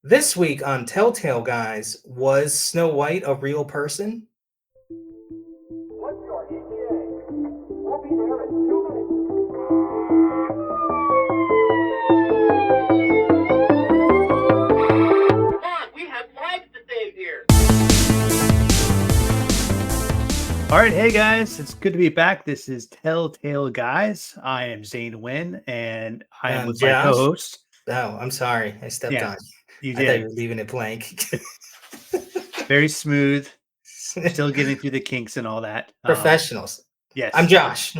This week on Telltale Guys, was Snow White a real person? What's your ETA? We'll be there in 2 minutes. Come on, we have lives to save here. All right, hey guys, it's good to be back. This is Telltale Guys. I am Zane Wynn, and I am with my Josh? co-host. Oh, I'm sorry. I stepped Yeah, on you. you I thought you did. were leaving it blank. Very smooth, still getting through the kinks and all that. Professionals. I'm Yes, Josh.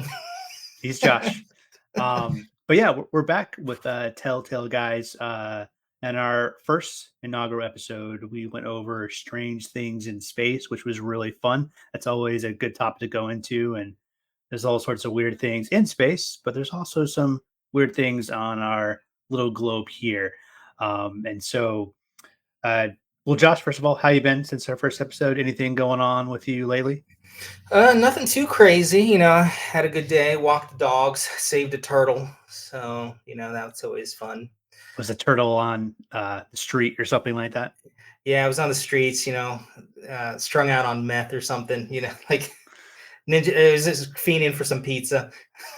he's Josh. But yeah, we're back with Telltale Guys. And our first inaugural episode, we went over strange things in space, which was really fun. That's always a good topic to go into, and there's all sorts of weird things in space, but there's also some weird things on our little globe here. And so, uh, well, Josh, first of all, how you been since our first episode? Anything going on with you lately? Nothing too crazy. I had a good day, walked the dogs, saved a turtle. So, that's always fun. Was a turtle on the street or something like that? Yeah, I was on the streets, strung out on meth or something, like ninja. It was just fiending for some pizza.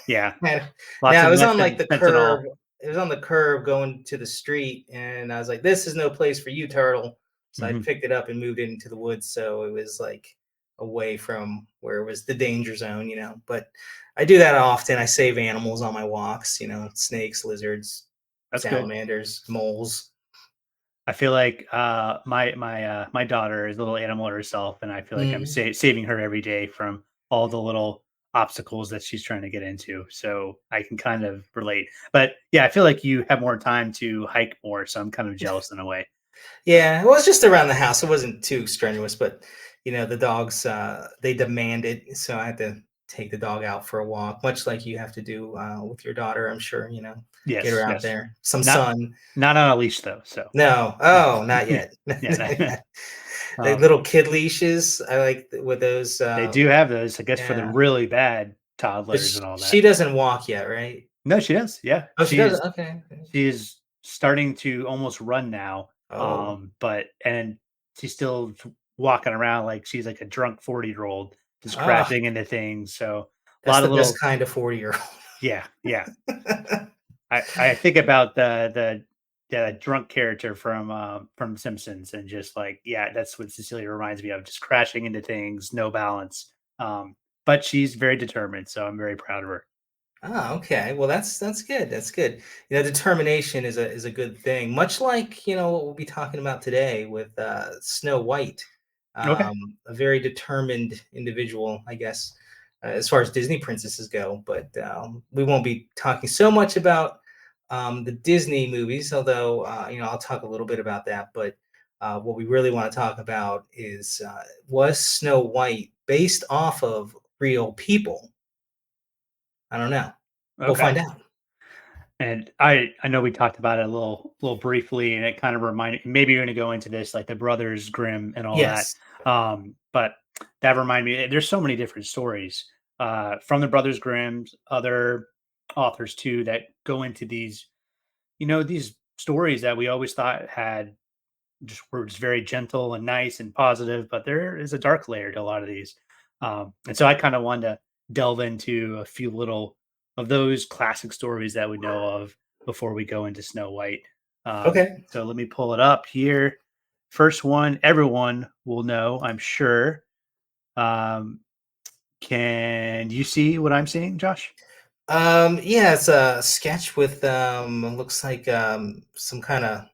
Yeah, Yeah. lots Now, it of was meth on, like, and the fentanyl. curb. It was on the curb going to the street, and I was like, "This is no place for you, turtle." So I Hmm. picked it up and moved it into the woods, so it was, like, away from where it was the danger zone. But I do that often. I save animals on my walks, snakes, lizards, That's good. salamanders, moles. I feel like my daughter is a little animal herself, and I feel like I'm Mm. saving her every day from all the little obstacles that she's trying to get into. So I can kind of relate. But yeah, I feel like you have more time to hike more, so I'm kind of jealous in a way. Yeah, it was just around the house. It wasn't too strenuous, but the dogs they demand it, so I had to take the dog out for a walk, much like you have to do with your daughter. I'm sure get her Yes, out yes. there, some Not sun. not on a leash though. So No, yeah, oh, not yet. yeah. Like um, little kid leashes. I like with those. they do have those, I guess, for the Yeah, really bad but toddlers sh and all she that. doesn't walk yet, right? No, she does. Yeah, Oh, she doesn't. Okay. Okay. she's starting to almost run now. Oh, But and she's still walking around like she's like a drunk 40-year-old, just ah, crashing into things. So a that's lot the of best little kind of 40-year-old. yeah, yeah. I think about the drunk character from Simpsons, and just like, yeah, that's what Cecilia reminds me of, just crashing into things, no balance. But she's very determined, so I'm very proud of her. Ah, okay. Well, that's good. That's good. Determination is a good thing. Much like what we'll be talking about today with Snow White, Okay. um, a very determined individual, I guess, as far as Disney princesses go. But we won't be talking so much about the Disney movies, although I'll talk a little bit about that. But what we really want to talk about is was Snow White based off of real people? I don't know. We'll Okay. find out. And I know we talked about it a little briefly, and it kind of reminded, maybe you're going to go into this like the Brothers Grimm and all that. Yes. But that reminded me, there's so many different stories from the Brothers Grimm's, other authors too, that go into these, these stories that we always thought had just were just very gentle and nice and positive, but there is a dark layer to a lot of these. And so I kind of wanted to delve into a few little of those classic stories that we know of before we go into Snow White. Okay. So let me pull it up here. First one, everyone will know, I'm sure. Um, can you see what I'm seeing, Josh? Yeah, it's a sketch with looks like some kind of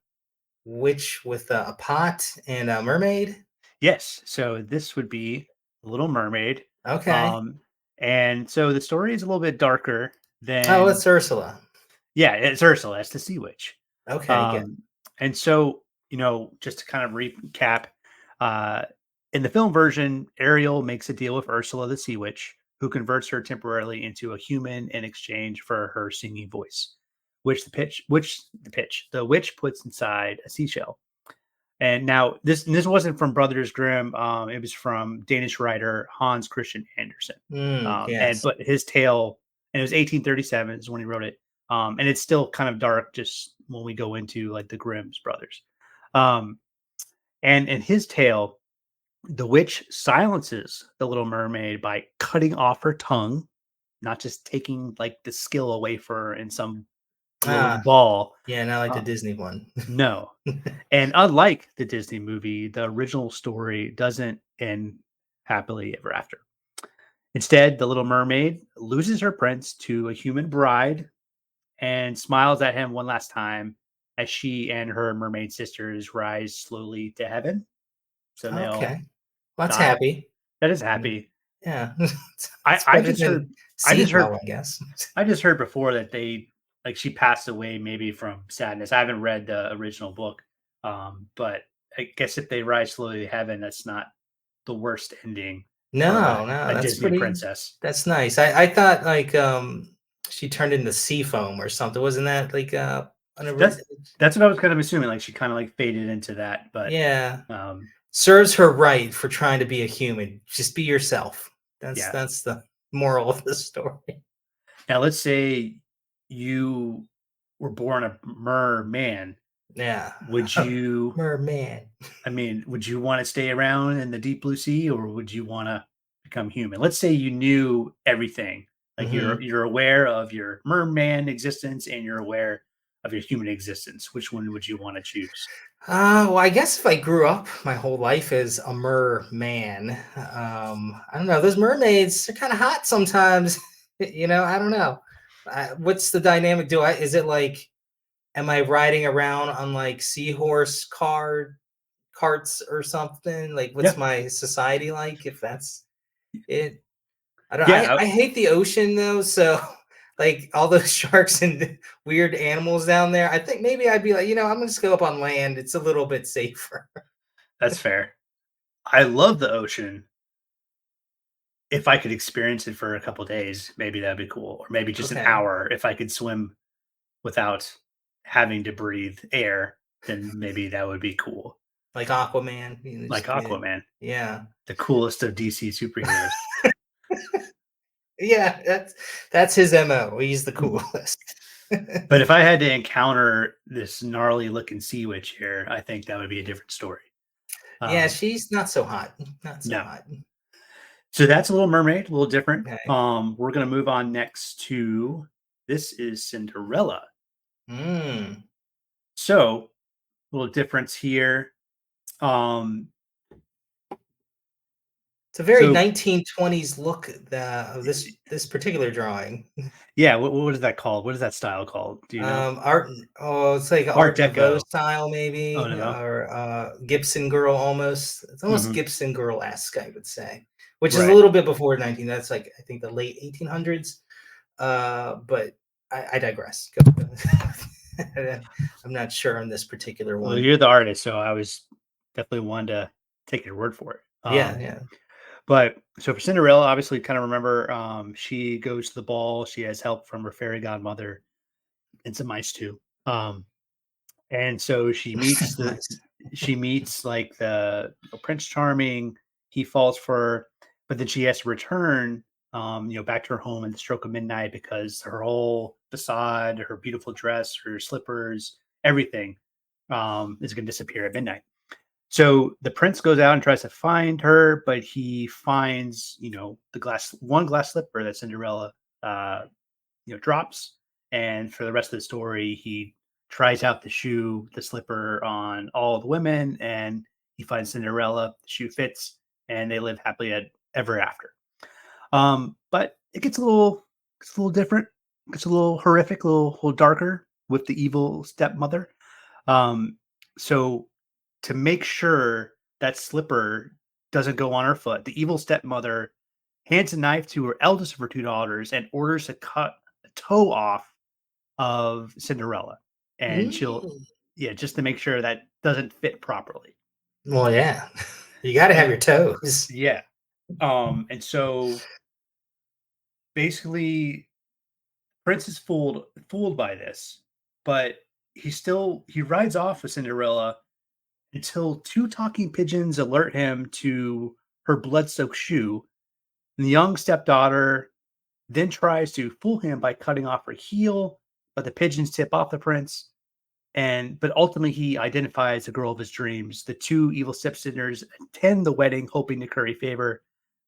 witch with a pot and a mermaid. Yes. So this would be Little Mermaid. Okay. Um, and so the story is a little bit darker Oh, than, it's Ursula. yeah, it's Ursula, it's the sea witch. Okay, good. Um, and so, just to kind of recap, uh, in the film version, Ariel makes a deal with Ursula the sea witch, who converts her temporarily into a human in exchange for her singing voice, the witch puts inside a seashell. And now this wasn't from Brothers Grimm. It was from Danish writer Hans Christian Andersen. And Yes. but his tale, and it was 1837 is when he wrote it. And it's still kind of dark just when we go into like the Grimm's brothers. Um, and in his tale, the witch silences the Little Mermaid by cutting off her tongue, not just taking like the skill away for her in some glowing Ah, ball. yeah, not like the Uh, Disney one. no. And unlike the Disney movie, the original story doesn't end happily ever after. Instead, the Little Mermaid loses her prince to a human bride and smiles at him one last time as she and her mermaid sisters rise slowly to heaven. So they all Okay. Well, that's die. happy. That is Mm, happy. yeah. I It's I better just heard than I just heard Seagull, I guess. I just heard before that they like she passed away maybe from sadness. I haven't read the original book, but I guess if they rise slowly to heaven, that's not the worst ending for No, no, a that's Disney pretty princess. that's nice. I thought like she turned into sea foam or something. Wasn't that like an That's ori- that's what I was kind of assuming. Like she kind of like faded into that, but yeah. um, Serves her right for trying to be a human. Just be yourself. That's yeah. that's the moral of the story. Now let's say you were born a merman. Yeah. Would you? Merman. I mean, would you want to stay around in the deep blue sea, or would you want to become human? Let's say you knew everything, like Hmm. you're aware of your merman existence and you're aware of your human existence. Which one would you want to choose? Well, I guess if I grew up my whole life as a merman, I don't know. Those mermaids are kind of hot sometimes. I don't know. What's the dynamic? Is it like, am I riding around on like seahorse carts or something? Like, what's Yeah, my society like if that's it? I don't. I yeah, I hate the ocean though, so like all those sharks and weird animals down there. I think maybe I'd be like, I'm gonna just go up on land. It's a little bit safer. that's fair. I love the ocean. If I could experience it for a couple days, maybe that'd be cool. Or maybe just an Okay, hour if I could swim without having to breathe air, then maybe that would be cool. like Aquaman. Like Just be, Aquaman, yeah, the coolest of DC superheroes. yeah. That's his mo. He's the Mhm. coolest. But if I had to encounter this gnarly looking sea witch here, I think that would be a different story. Yeah, Um, she's not so hot. Not so no. hot. So that's a Little Mermaid, a little different. Okay. We're gonna move on next to this is Cinderella. Mm. So a little difference here. Um, It's a very so 1920s look of this particular drawing. yeah, what is that called? What is that style called? Do you know? Art. Oh, it's like Art Art Nouveau Deco. style, Oh maybe, no. or Gibson Girl almost. It's almost Hmm. Gibson Girl esque, I would say, which is a Right. little bit before 19. That's like I think the late 1800s. But I digress. Go. I'm not sure on this particular Well, one. you're the artist, so I was definitely one to take your word for it. Yeah, yeah. But so for Cinderella, obviously, kind of remember, she goes to the ball. She has help from her fairy godmother and some mice too. And so Nice. she meets like the Prince Charming. He falls for her, but then she has to return, back to her home in the stroke of midnight because her whole facade, her beautiful dress, her slippers, everything, is going to disappear at midnight. So the prince goes out and tries to find her, but he finds, the glass slipper that Cinderella, uh, drops. And for the rest of the story, he tries out the slipper on all the women, and he finds Cinderella. The shoe fits, and they live happily ever after. But it gets a little different. It gets a little horrific, a little darker with the evil stepmother. Um, so to make sure that slipper doesn't go on her foot, the evil stepmother hands a knife to her eldest of her two daughters and orders to cut a toe off of Cinderella. And she'll, Mm. yeah, just to make sure that doesn't fit properly. Well, yeah. You got to have And your toes. yeah. And so basically Prince is fooled by this, but he rides off with Cinderella until two talking pigeons alert him to her blood-soaked shoe. And the young stepdaughter then tries to fool him by cutting off her heel, but the pigeons tip off the prince, but ultimately he identifies the girl of his dreams. The two evil stepsisters attend the wedding, hoping to curry favor,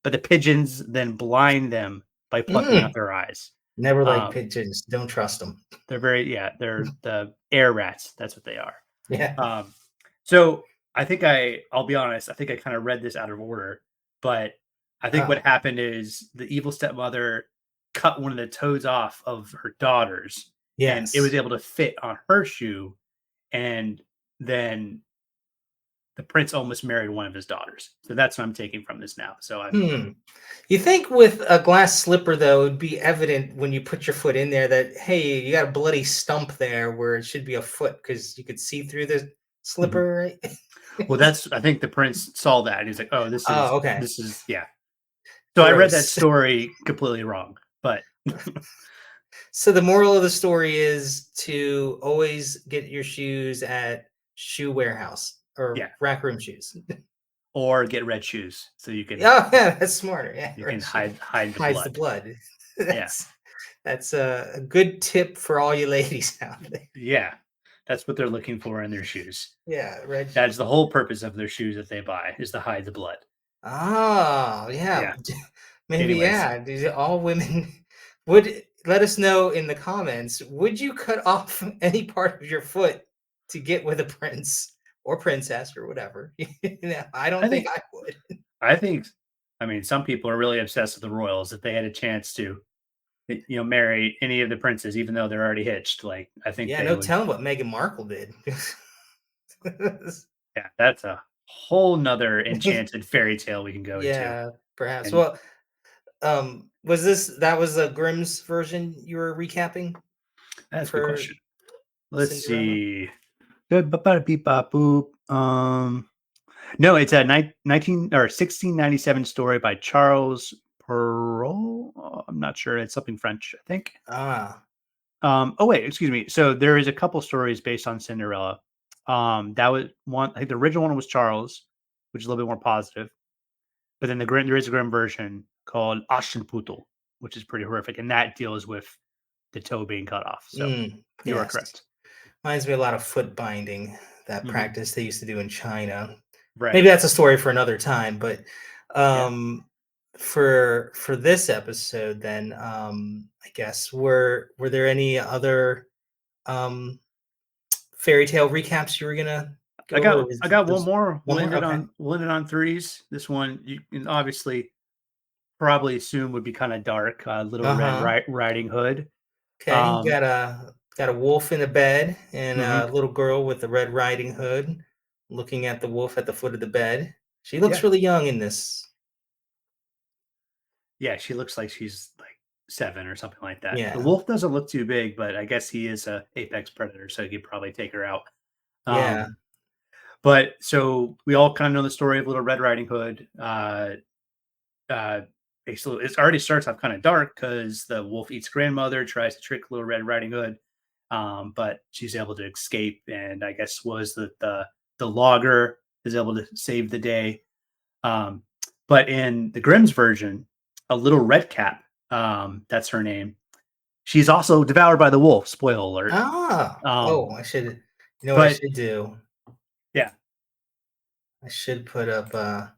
but the pigeons then blind them by plucking out Mm. their eyes. Never like Um, pigeons. Don't trust them. they're the air rats. That's what they are. Yeah. Um, so I'll be honest, I think I kind of read this out of order, but I think what Oh. happened is the evil stepmother cut one of the toes off of her daughter's, and it was Yes. able to fit on her shoe, and then the prince almost married one of his daughters. So that's what I'm taking from this now. So I'm Hmm. You think with a glass slipper, though, it'd be evident when you put your foot in there that, hey, you got a bloody stump there where it should be a foot because you could see through the Mhm. slipper, right? Well, that's I think the prince saw that and he's like, oh, Oh, okay. this is yeah. So I read that Gross. story completely wrong, but So the moral of the story is to always get your shoes at Shoe Warehouse or yeah, Rack Room Shoes. or get red shoes so Oh, yeah, that's smarter. Yeah, you can red shoe hide the hides the blood. blood. Yeah. That's that's a good tip for all you ladies out there. Yeah. That's what they're looking for in their shoes. Yeah, red That is shoes. the whole purpose of their shoes that they buy is to hide the blood. Oh, yeah. Yeah. Maybe, Anyways, yeah. All women would let us know in the comments. Would you cut off any part of your foot to get with a prince or princess or whatever? I I don't think think I would. I think I mean some people are really obsessed with the royals. If they had a chance to marry any of the princes, even though they're already hitched, like I think Yeah, they no would. telling what Meghan Markle did. Yeah, that's a whole nother enchanted fairy tale we can go into. Yeah, perhaps. And Well, was that was a Grimm's version you were recapping that's a good for question. Let's Cinderella? see. Good, beep, bop, boop. No, it's a 19 or 1697 story by Charles Perrault. I'm not sure. It's something French, I think. Ah, Oh wait, excuse me. So there is a couple stories based on Cinderella. That was one. I think the original one was Charles, which is a little bit more positive. But then there is a Grimm version called Aschenputtel, which is pretty horrific, and that deals with the toe being cut off. So you are yes. correct. Reminds me a lot of foot binding, that Hmm. practice they used to do in China. Right. Maybe that's a story for another time, but Yeah. um, for this episode, then I guess were there any other um, fairy tale recaps you were gonna go over? Or I was got one there's more. one more? Okay. We'll end it on threes. This one you can obviously probably assume would be kind of dark. Little Uh Red huh. Riding Hood. Okay. Um, Got a wolf in a bed and mhm. a little girl with a Red Riding Hood looking at the wolf at the foot of the bed. She looks Yeah. really young in this. Yeah, she looks like she's like 7 or something like that. The Yeah. wolf doesn't look too big, but I guess he is a apex predator, so he could probably take her out. Yeah. Um, but so we all kind of know the story of Little Red Riding Hood. Uh, basically, it already starts off kind of dark because the wolf eats grandmother, tries to trick Little Red Riding Hood, but she's able to escape, and I guess was the logger is able to save the day. Um, but in the Grimm's version, a little red cap, that's her name. She's also devoured by the wolf. Spoiler alert. Ah. Oh, Um, I should you know what I but should do? yeah. I should put up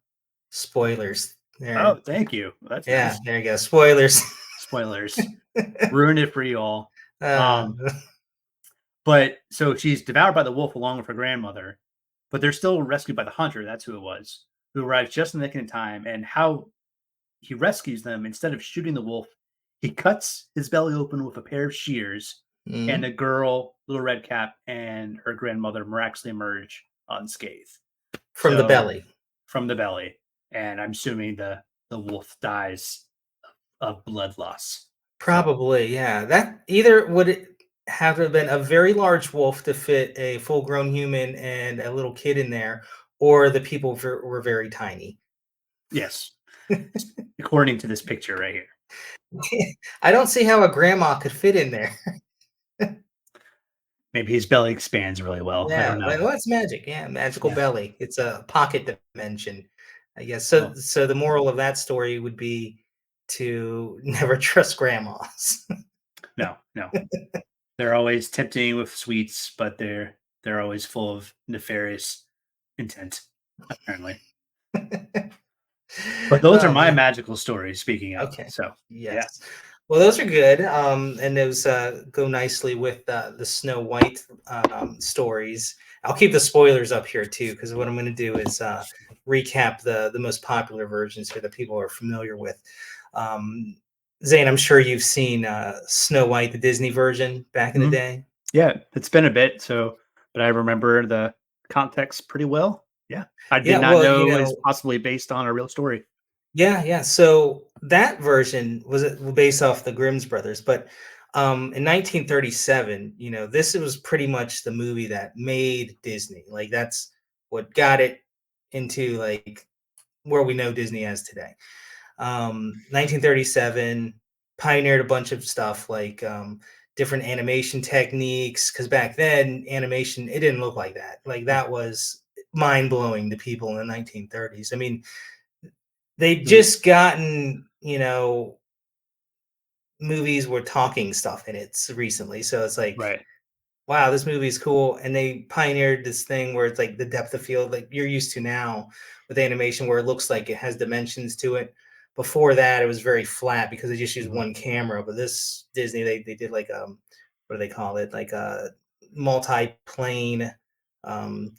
spoilers. Oh, There. thank you. That's Yeah, nice. there you go. Spoilers. Spoilers. Ruined it for you all. uh, Um, but so she's devoured by the wolf along with her grandmother, but they're still rescued by the hunter. That's who it was, who arrives just in the nick of time. And how he rescues them, instead of shooting the wolf, he cuts his belly open with a pair of shears, and mhm. a girl, Little Red Cap, and her grandmother miraculously emerge unscathed. From the So belly. from the belly, and I'm assuming the wolf dies of blood loss. So Probably, yeah. That either would it have to have been a very large wolf to fit a full-grown human and a little kid in there, or the people were very tiny. yes, according to this picture right here. I don't see how a grandma could fit in there. Maybe his belly expands really well. I Yeah, don't know. well, it's magic. Yeah, magical Yeah. belly. It's a pocket dimension, I guess. So, Well, so the moral of that story would be to never trust grandmas. no, no. They're always tempting with sweets, but they're they're always full of nefarious intent, apparently. But those are Oh my man. magical stories, speaking of. Okay. So, yeah. Yes. Well, those are good. And those go nicely with the Snow White stories. I'll keep the spoilers up here too, because what I'm going to do is recap the most popular versions here that people are familiar with. Um, Zane, I'm sure you've seen Snow White, the Disney version back in the Mhm. day. Yeah, it's been a bit, so but I remember the context pretty well. Yeah. I did Yeah, not well, know it was possibly based on a real story. yeah. So that version was based off the Grimm's brothers, but in 1937, this was pretty much the movie that made Disney. Like that's what got it into like where we know Disney as today. 1937 pioneered a bunch of stuff like different animation techniques because back then animation it didn't look like that. Like Yeah. that was mind blowing to people in the 1930s. I mean, they'd It was just gotten, movies were talking stuff in it recently. So it's like, right. wow, this movie is cool. And they pioneered this thing where it's like the depth of field, like you're used to now with animation, where it looks like it has dimensions to it. Before that, it was very flat because they just used Mhm. one camera. But this Disney, they did like what do they call it? Like a multi-plane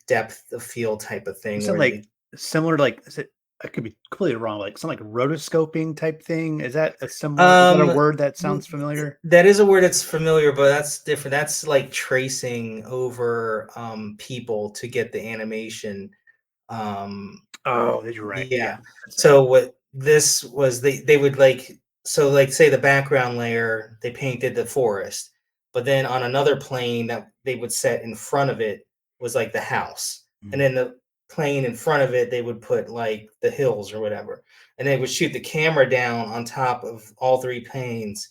depth of field type of thing Was it where like they similar to like is it I could be completely wrong, like some like rotoscoping type thing? Is that a Um, word that th sounds familiar? that is a word that's familiar, but that's different. That's like tracing over, people to get the animation. Um, Oh, you're right. yeah. Yeah, that's right. So what this was, they would like so like say the background layer, they painted the forest, but then on another plane that they would set in front of it was like the house. And Mhm. then the plane in front of it, they would put like the hills or whatever. And they would shoot the camera down on top of all three planes.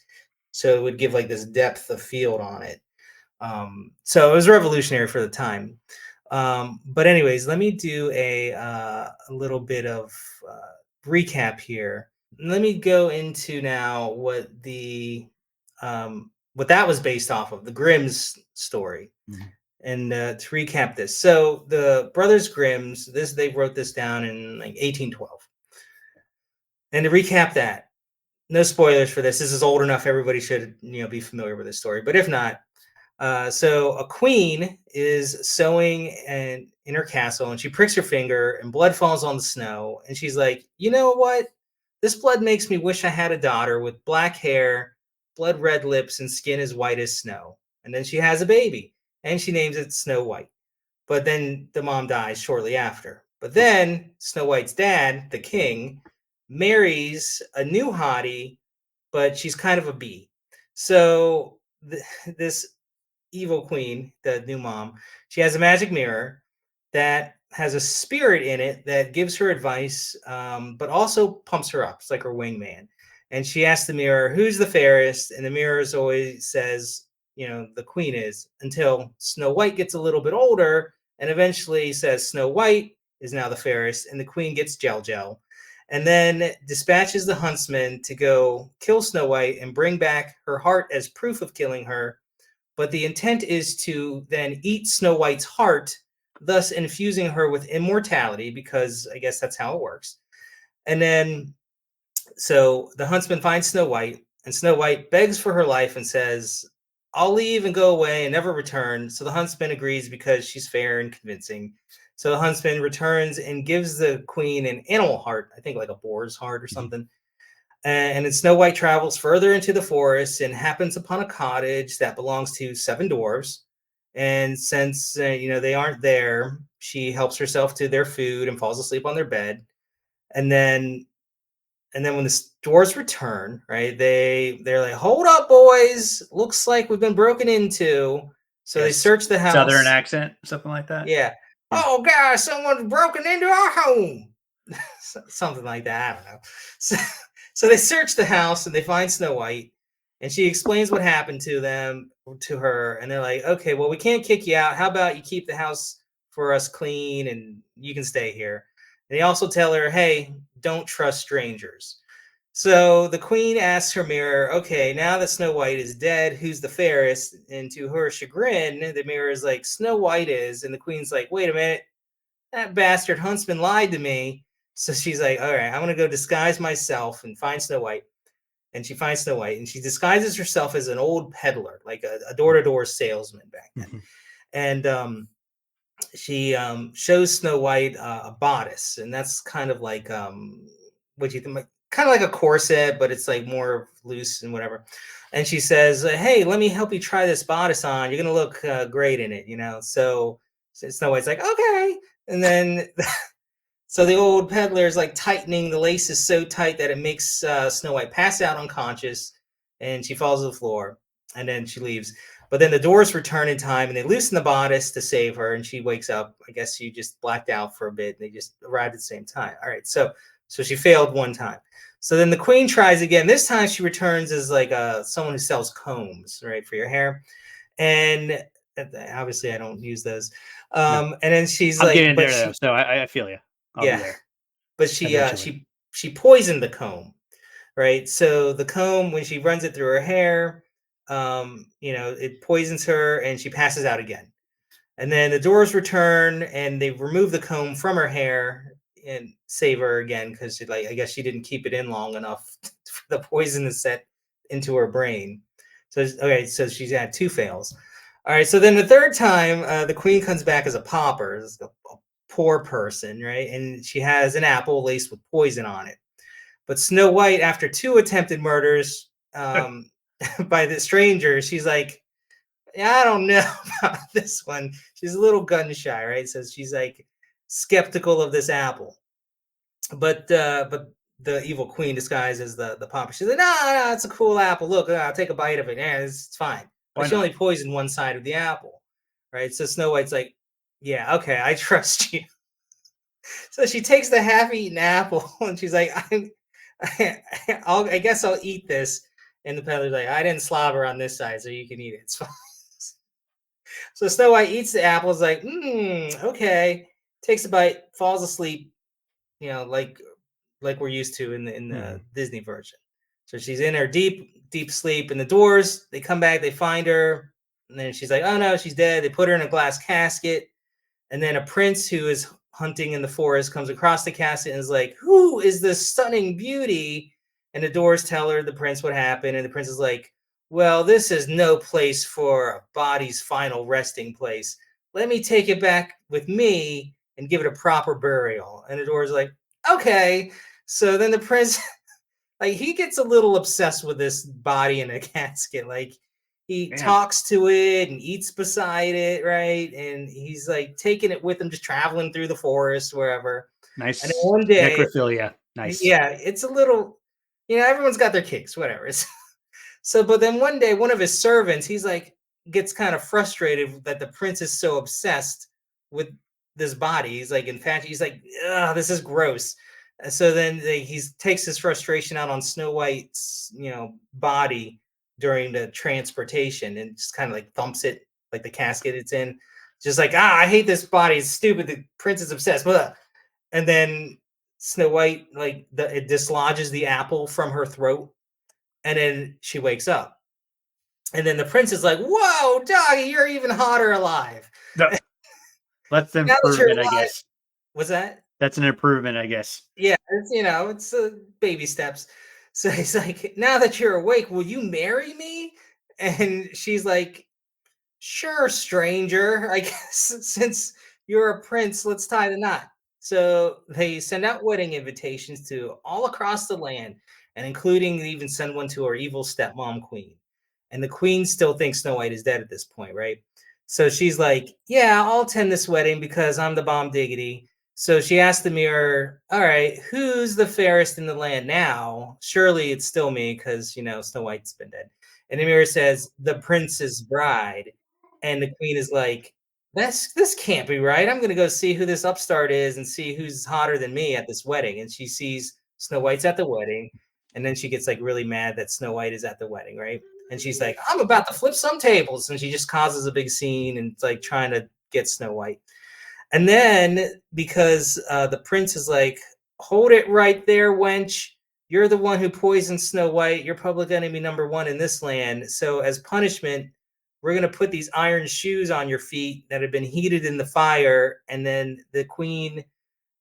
So it would give like this depth of field on it. So it was revolutionary for the time. But anyways, let me do a little bit of recap here. Let me go into now what that was based off of the Grimm's story. Mhm. And to recap this, so the Brothers Grimm's, they wrote this down in like 1812. And to recap that, no spoilers for this. This is old enough; everybody should be familiar with this story. But if not, so a queen is sewing in her castle, and she pricks her finger, and blood falls on the snow. And she's like, "You know what? This blood makes me wish I had a daughter with black hair, blood red lips, and skin as white as snow." And then she has a baby, and she names it Snow White. But then the mom dies shortly after. But then Snow White's dad, the king, marries a new hottie, but she's kind of a bee. So this evil queen, the new mom, she has a magic mirror that has a spirit in it that gives her advice, but also pumps her up. It's like her wingman. And she asks the mirror, "Who's the fairest?" And the mirror always says, the queen is, until Snow White gets a little bit older and eventually says Snow White is now the fairest, and the queen gets gel, and then dispatches the huntsman to go kill Snow White and bring back her heart as proof of killing her, but the intent is to then eat Snow White's heart, thus infusing her with immortality, because I guess that's how it works. And then, so the huntsman finds Snow White, and Snow White begs for her life and says, "I'll leave and go away and never return." So the huntsman agrees because she's fair and convincing. So the huntsman returns and gives the queen an animal heart, I think like a boar's heart or Mhm. something. And then Snow White travels further into the forest and happens upon a cottage that belongs to seven dwarves. And since they aren't there, she helps herself to their food and falls asleep on their bed. And then when the dwarves return, right? They're like, "Hold up, boys! Looks like we've been broken into." So they Yes. search the Southern house. accent, something like that. Yeah. Yeah. "Oh, guys, someone's broken into our home." Something like that. I don't know. So, so they search the house and they find Snow White, and she explains what happened to her, and they're like, "Okay, well, we can't kick you out. How about you keep the house for us clean, and you can stay here." And they also tell her, "Hey, don't trust strangers." So the queen asks her mirror, okay, now that Snow White is dead, who's the fairest? And to her chagrin, the mirror is like, Snow White is. And the queen's like, wait a minute, that bastard huntsman lied to me. So she's like, all right, I'm going to go disguise myself and find Snow White. And she finds Snow White and she disguises herself as an old peddler, like a door-to-door salesman back then. Mhm. And she shows Snow White a bodice, and that's kind of like what you think, kind of like a corset, but it's like more loose and whatever. And she says, "Hey, let me help you try this bodice on. You're gonna look great in it, you know." So Snow White's like, "Okay," and then so the old peddler is like tightening the laces so tight that it makes Snow White pass out unconscious, and she falls to the floor, and then she leaves. But then the doors return in time, and they loosen the bodice to save her, and she wakes up. I guess she just blacked out for a bit. And they just arrived at the same time. All right, so she failed one time. So then the queen tries again. This time she returns as like someone who sells combs, right, for your hair, and obviously I don't use those. No, And then she's I'm like, getting but there though, she, so I feel you. I'll be yeah, there but she eventually. she poisoned the comb, right? So the comb, when she runs it through her hair, it poisons her and she passes out again. And then the doors return and they remove the comb from her hair and save her again because she, like, I guess she didn't keep it in long enough for the poison to set into her brain. So okay, so she's had two fails. All right, so then the third time, the queen comes back as a pauper, as a poor person, right? And she has an apple laced with poison on it. But Snow White, after two attempted murders by the stranger, she's like, yeah, I don't know about this one. She's a little gun shy, right? So she's like skeptical of this apple. But the evil queen disguised as the pauper, she's like, no, no, it's a cool apple. Look, I'll take a bite of it. Yeah, it's fine. But Why she not? only poisoned one side of the apple, right? So Snow White's like, yeah, okay, I trust you. So she takes the half-eaten apple and she's like, I guess I'll eat this. And the peddler's like, I didn't slobber on this side, so you can eat it. It's fine. So Snow White eats the apple, is like, okay. Takes a bite, falls asleep, like we're used to in the Mhm. Disney version. So she's in her deep sleep, and the doors, they come back, they find her, and then she's like, oh no, she's dead. They put her in a glass casket. And then a prince who is hunting in the forest comes across the casket and is like, who is this stunning beauty? And the doors tell her, the prince, what happened. And the prince is like, well, this is no place for a body's final resting place. Let me take it back with me and give it a proper burial. And the doors are like, okay. So then the prince, like, he gets a little obsessed with this body in a casket. Like, he Man, talks to it and eats beside it, right? And he's like taking it with him, just traveling through the forest, wherever. And then nice one day, necrophilia. Nice. yeah, it's a little, everyone's got their kicks, whatever. So, but then one day, one of his servants, he's like, gets kind of frustrated that the prince is so obsessed with this body. He's like, infatuated. He's like, ugh, this is gross. So then he takes his frustration out on Snow White's, body during the transportation and just kind of like thumps it, like the casket it's in. Just like, I hate this body. It's stupid. The prince is obsessed. Blah. And then Snow White, like, it dislodges the apple from her throat, and then she wakes up. And then the prince is like, whoa, doggy, you're even hotter alive. No, that's an Now that you're improvement, I alive, guess. what's that? That's an improvement, I guess. Yeah, it's baby steps. So he's like, now that you're awake, will you marry me? And she's like, sure, stranger. I guess since you're a prince, let's tie the knot. So they send out wedding invitations to all across the land, and including even send one to her evil stepmom queen. And the queen still thinks Snow White is dead at this point, right? So she's like, yeah, I'll attend this wedding because I'm the bomb diggity. So she asked the mirror, all right, who's the fairest in the land now? Surely it's still me because, Snow White's been dead. And the mirror says, the prince's bride. And the queen is like, this can't be right. I'm gonna go see who this upstart is and see who's hotter than me at this wedding. And she sees Snow White's at the wedding, and then she gets like really mad that Snow White is at the wedding, right? And she's like, I'm about to flip some tables, and she just causes a big scene and it's like trying to get Snow White. And then because the prince is like, hold it right there, wench. you're the one who poisoned Snow White. You're public enemy number one in this land. So as punishment, we're going to put these iron shoes on your feet that have been heated in the fire. And then the queen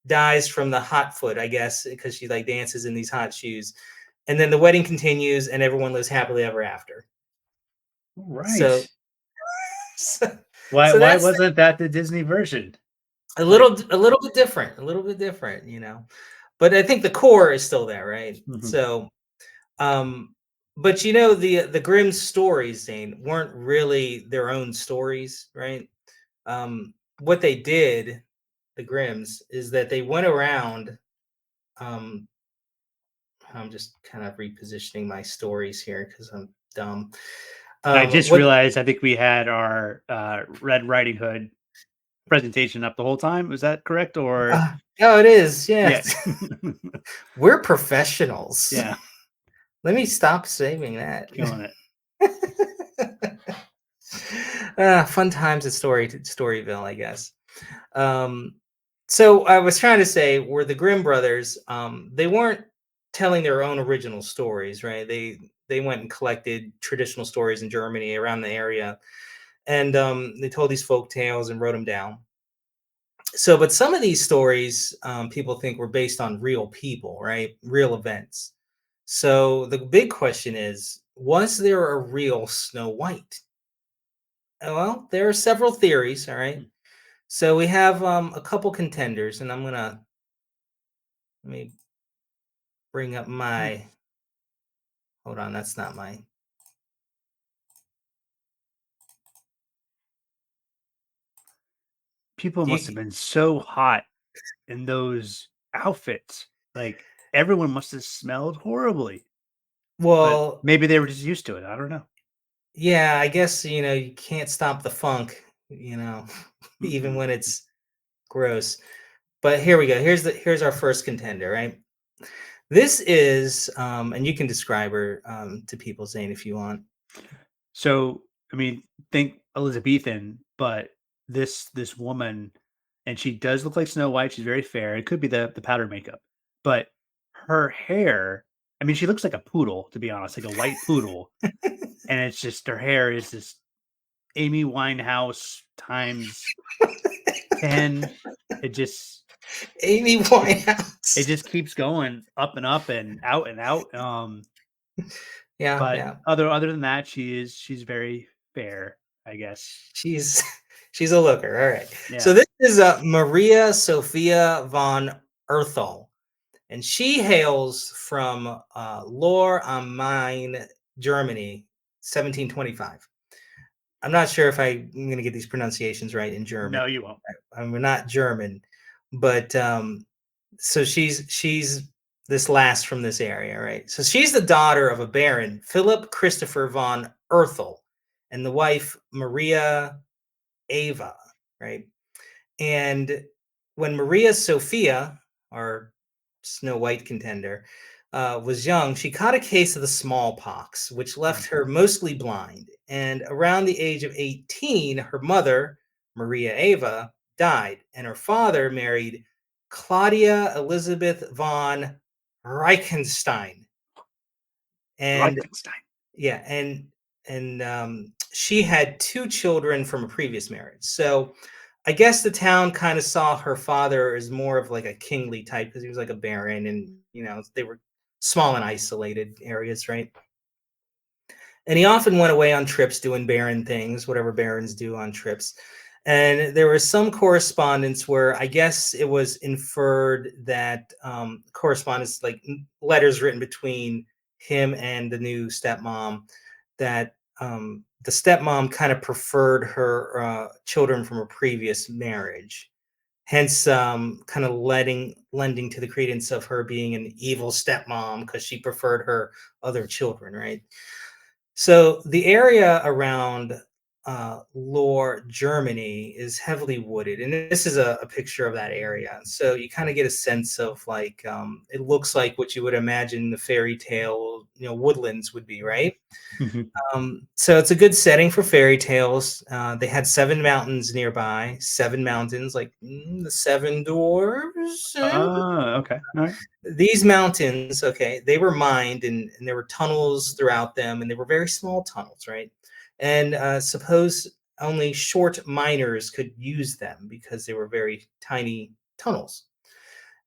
dies from the hot foot, I guess, because she like dances in these hot shoes. And then the wedding continues and everyone lives happily ever after. Right. So, so, Why so why that's wasn't that the Disney version? a little bit different, a little bit different, you know. But I think the core is still there, right? Mhm. So, um, but you know, the Grimm stories, Zane, weren't really their own stories, right? What they did, the Grimms, is that they went around. Um, I'm just kind of repositioning my stories here because I'm dumb. I just What? realized I think we had our Red Riding Hood presentation up the whole time. Was that correct? Or Oh, it is. Yeah, yeah. we're professionals. Yeah, Let me stop saving that. killing it. Fun times at Storyville, I guess. Um, so I was trying to say, were the Grimm brothers? They weren't telling their own original stories, right? They went and collected traditional stories in Germany around the area, and they told these folk tales and wrote them down. So, but some of these stories, people think were based on real people, right? Real events. So the big question is, was there a real Snow White? Well, there are several theories, all right? So we have a couple contenders, and I'm gonna let me bring up Hmm. my. Hold on, that's not my. People Do must have you, been so hot in those outfits. Like everyone must have smelled horribly. But well, maybe they were just used to it. I don't know. yeah, I guess you know you can't stop the funk, you know, even Mhm. when it's gross. But here we go. Here's our first contender, right? This is, and you can describe her to people, Zane, if you want. So, I mean, think Elizabethan, but this woman, and she does look like Snow White. She's very fair. It could be the powder makeup, but her hair. I mean, she looks like a poodle, to be honest, like a white poodle, and it's just her hair is this Amy Winehouse times 10. It just Amy it, it Winehouse. just keeps going up and up and out and out. Yeah, But yeah. other than that, she's very fair, I guess. She's she's a looker. All right. Yeah. So this is Maria Sophia von Erthal, and she hails from Lohr am Main, Germany, 1725. I'm not sure if I'm going to get these pronunciations right in German. No, you won't. I'm not German, but so she's this last from this area, right? So she's the daughter of a baron, Philip Christopher von Erthal, and the wife Maria Ava, right? And when Maria Sophia, our Snow White contender, was young, she caught a case of the smallpox, which Mm. left her mostly blind. And around the age of 18, her mother, Maria Ava, died, and her father married Claudia Elizabeth von Reichenstein. And Liechtenstein. yeah, and she had two children from a previous marriage. So I guess the town kind of saw her father as more of like a kingly type because he was like a baron, and you know they were small and isolated areas, right? And he often went away on trips doing baron things, whatever barons do on trips. And there was some correspondence where I guess it was inferred that correspondence, like letters written between him and the new stepmom, that the stepmom kind of preferred her children from a previous marriage. Hence, kind of lending to the credence of her being an evil stepmom because she preferred her other children, right? So the area around Lohr, Germany, is heavily wooded, and this is a picture of that area. So you kind of get a sense of like it looks like what you would imagine the fairy tale, woodlands would be, right? Mhm. So it's a good setting for fairy tales. They had seven mountains nearby, seven mountains, like the seven dwarves. Okay. All right. These mountains, okay, they were mined, and there were tunnels throughout them, and they were very small tunnels, right? And suppose only short miners could use them because they were very tiny tunnels.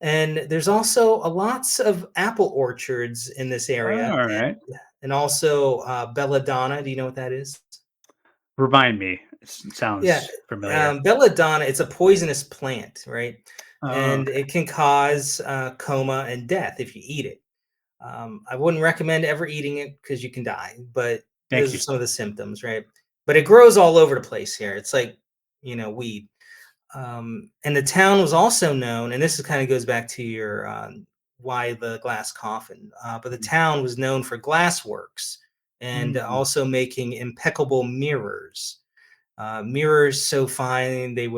And there's also lots of apple orchards in this area, All right. and also belladonna. Do you know what that is? Remind me. Yeah, Sounds familiar. belladonna, it's a poisonous plant, right? Oh, And okay. it can cause coma and death if you eat it. I wouldn't recommend ever eating it because you can die, but Thank those are you. some of the symptoms, right? But it grows all over the place here. It's like, weed. And the town was also known, and this kind of goes back to your why the glass coffin, but the town was known for glass works and Mhm. also making impeccable mirrors. Mirrors so fine they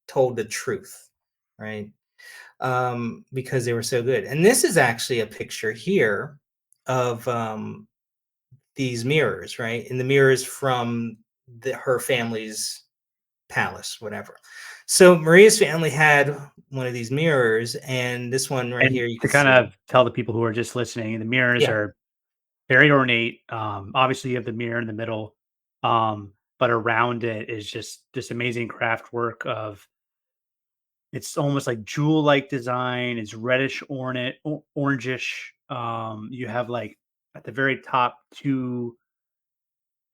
told the truth, right? Because they were so good. And this is actually a picture here of these mirrors, right? And the mirrors from her family's palace, whatever. So Maria's family had one of these mirrors, and this one right And here, you to can kind see. of tell the people who are just listening, the mirrors Yeah. are very ornate. Obviously, you have the mirror in the middle, but around it is just this amazing craft work of it's almost like jewel-like design. It's reddish, ornate, orangish. You have like at the very top two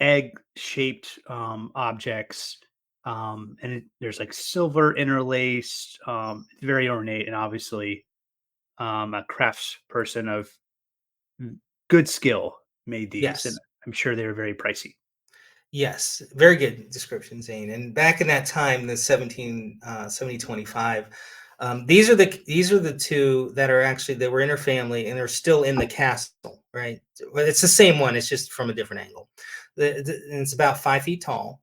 egg-shaped objects, there's like silver interlaced. It's very ornate, and obviously, a crafts person of good skill made these, and Yes. I'm sure they were very pricey. Yes, very good description, Zane. And back in that time, the 1725, these are the two that are actually they were in her family and they're still in the castle, right? Well, it's the same one, it's just from a different angle. And it's about 5 feet tall,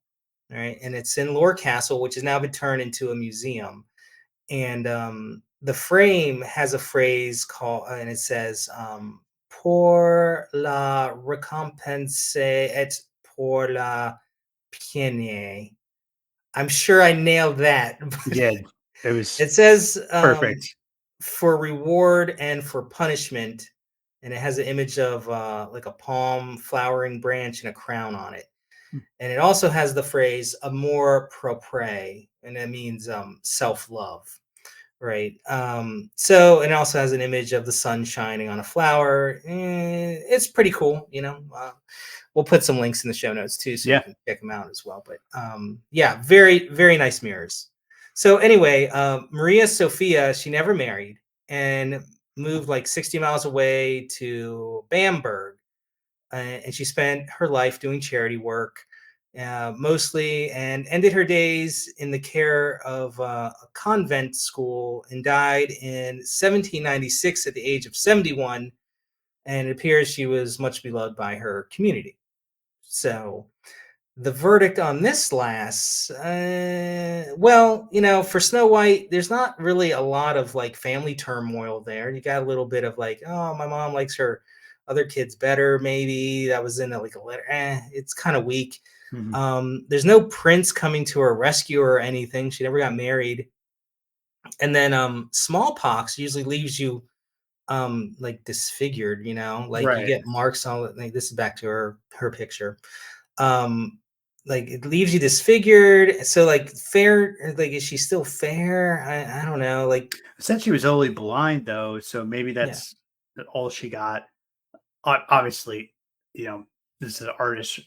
right? And it's in Lore Castle, which has now been turned into a museum. And the frame has a phrase called, and it says, "Pour la récompense et pour la Pienier." I'm sure I nailed that. You But did. It was it says, perfect. for reward and for punishment, and it has an image of like a palm flowering branch and a crown on it. Mm. And it also has the phrase "amour propre," and that means self-love. Right. So and it also has an image of the sun shining on a flower. It's pretty cool. We'll put some links in the show notes too, so you Yeah. can check them out as well. But yeah, very, very nice mirrors. So anyway, Maria Sophia, she never married and moved like 60 miles away to Bamberg, and she spent her life doing charity work, mostly, and ended her days in the care of a convent school and died in 1796 at the age of 71. And it appears she was much beloved by her community. So the verdict on this lasts, well, for Snow White, there's not really a lot of like family turmoil there. You got a little bit of like, oh, my mom likes her other kids better, maybe that was in like a letter. It's kind of weak. Mhm. There's no prince coming to her rescue or anything. She never got married. And then smallpox usually leaves you like disfigured, like you Right. get marks on, like this is back to her picture. um like it leaves you disfigured, so like fair, like is she still fair? I don't know, like. Since she was only blind, though, so maybe Yeah. that's all she got. Obviously, you know, this is an artist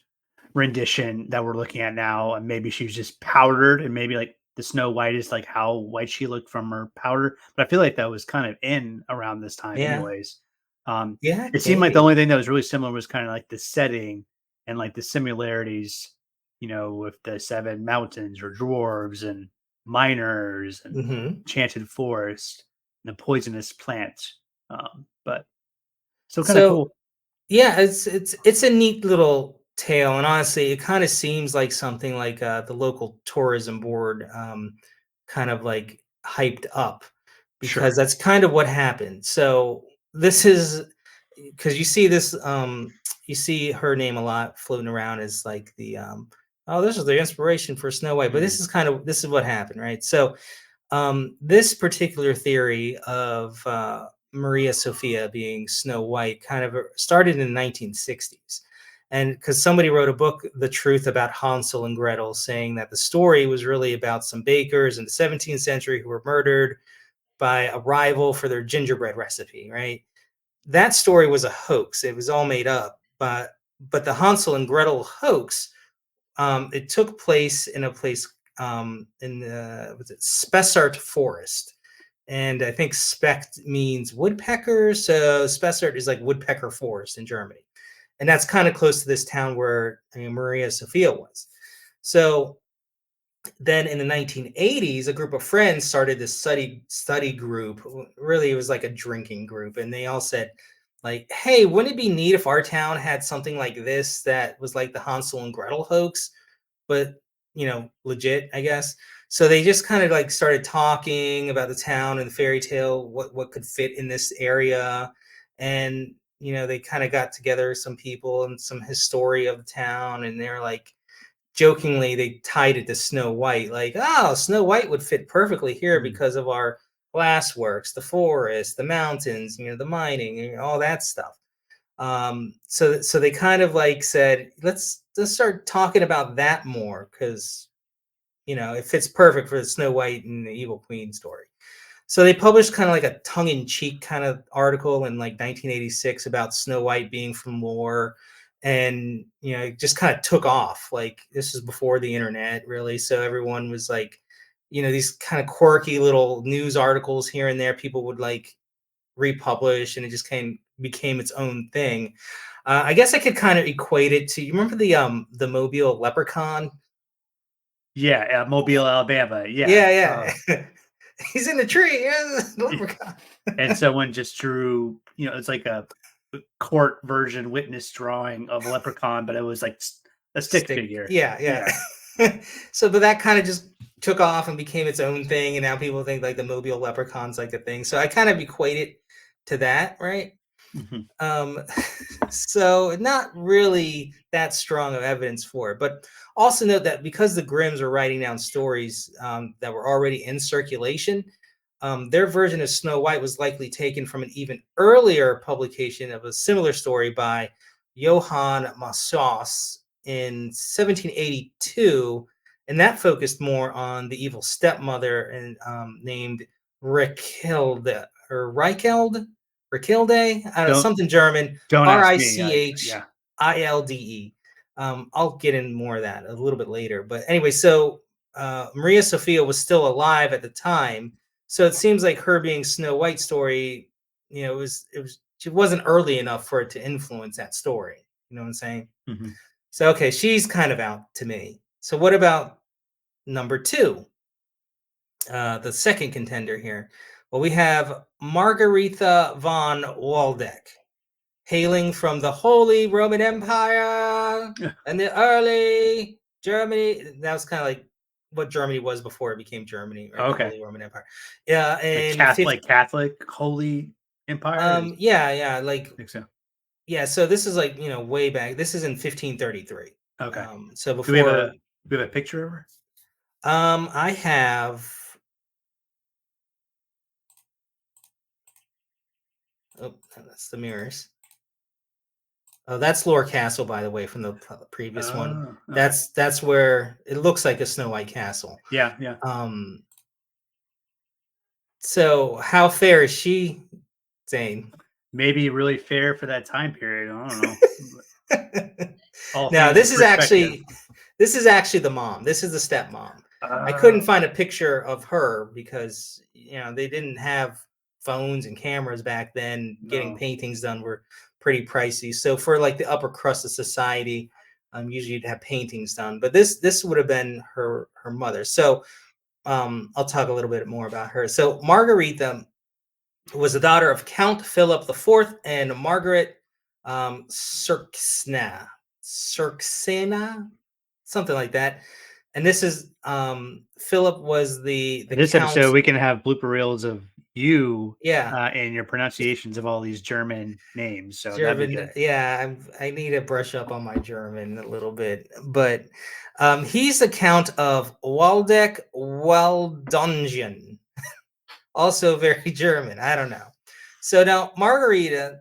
rendition that we're looking at now, and maybe she was just powdered, and maybe like the Snow White is like how white she looked from her powder. But I feel like that was kind of in around this time, Yeah. anyways. Yeah, It seemed like the maybe. only thing that was really similar was kind of like the setting and like the similarities, with the seven mountains or dwarves and miners and Hmm. enchanted forest and the poisonous plant. But still kind of So cool. yeah, it's a neat little tale, and honestly, it kind of seems like something like the local tourism board kind of like hyped up because Sure. that's kind of what happened. So this is because you see this, you see her name a lot floating around as like the oh, this is the inspiration for Snow White, but Mhm. this is kind of this is what happened, right? So this particular theory of Maria Sophia being Snow White kind of started in the 1960s. And because somebody wrote a book, The Truth About Hansel and Gretel, saying that the story was really about some bakers in the 17th century who were murdered by a rival for their gingerbread recipe, right? That story was a hoax. It was all made up. But the Hansel and Gretel hoax, it took place in a place in the was it Spessart Forest, and I think Specht means woodpecker, so Spessart is like woodpecker forest in Germany, and that's kind of close to this town where Maria Sophia was. So then in the 1980s, a group of friends started this study group. Really, it was like a drinking group, and they all said, like, "Hey, wouldn't it be neat if our town had something like this that was like the Hansel and Gretel hoax, but legit, I guess." So they just kind of like started talking about the town and the fairy tale, what could fit in this area, and they kind of got together some people and some history of the town, and they're like jokingly they tied it to Snow White, like, oh, Snow White would fit perfectly here Mm. because of our glassworks, the forest, the mountains, the mining, and all that stuff. So they kind of like said, let's start talking about that more because it fits perfect for the Snow White and the Evil Queen story. So they published kind of like a tongue-in-cheek kind of article in like 1986 about Snow White being from lore, and it just kind of took off. Like this is before the internet, really, so everyone was like, these kind of quirky little news articles here and there. People would like republish, and it just became its own thing. I guess I could kind of equate it to, you remember the Mobile leprechaun? Yeah, Mobile, Alabama. Yeah. Yeah, yeah. He's in the tree. Yeah, the Yeah. leprechaun. And someone just drew, it's like a court version witness drawing of Leprechaun, but it was like a stick Stick. figure. Yeah, Yeah. yeah. So, but that kind of just took off and became its own thing, and now people think like the Mobile leprechaun's like a thing. So I kind of equate it to that, right? Mhm. Um, so not really that strong of evidence for it, but also note that because the Grimms are writing down stories that were already in circulation, their version of Snow White was likely taken from an even earlier publication of a similar story by Johann Massos in 1782, and that focused more on the evil stepmother and named Richilde or Reichelde. Rikilde, I don't know, Don't something German, don't ask me. Yeah. Richilde. I'll get in more of that a little bit later. But anyway, so Maria Sophia was still alive at the time, so it seems like her being Snow White story, it was she wasn't early enough for it to influence that story. You know what I'm saying? Mhm. So okay, she's kind of out to me. So what about number two, the second contender here? Well, we have Margaretha von Waldeck, hailing from the Holy Roman Empire and the early Germany. That was kind of like what Germany was before it became Germany, right? The Okay. Holy Roman Empire. Yeah, Like and Catholic Holy Empire. yeah, yeah, like Think so. yeah. So this is like way back. This is in 1533. Okay. So Do we have a before do we have a picture of her? I have. Oh, that's the mirrors. Oh, that's Lore Castle, by the way, from the previous one. Oh, okay. That's where it looks like a Snow White castle. Yeah, yeah. Um, so how fair is she, Zane? Maybe really fair for that time period. I don't know. All Now things in perspective. this is actually the mom. This is the stepmom. I couldn't Oh, find a picture of her because they didn't have phones and cameras back then. Getting no. paintings done were pretty pricey. So for like the upper crust of society, usually you'd have paintings done. But this would have been her mother. So I'll talk a little bit more about her. So Margarita was the daughter of Count Philip IV and Margaret Cirksna. Circena, something like that. And this is Philip was the In this count. episode, we can have blooper reels of you Yeah, and your pronunciations of all these German names. So that'd be German. good. Yeah, I need to brush up on my German a little bit, but he's the Count of Waldeck Waldungen, also very German. I don't know. So now Margaretha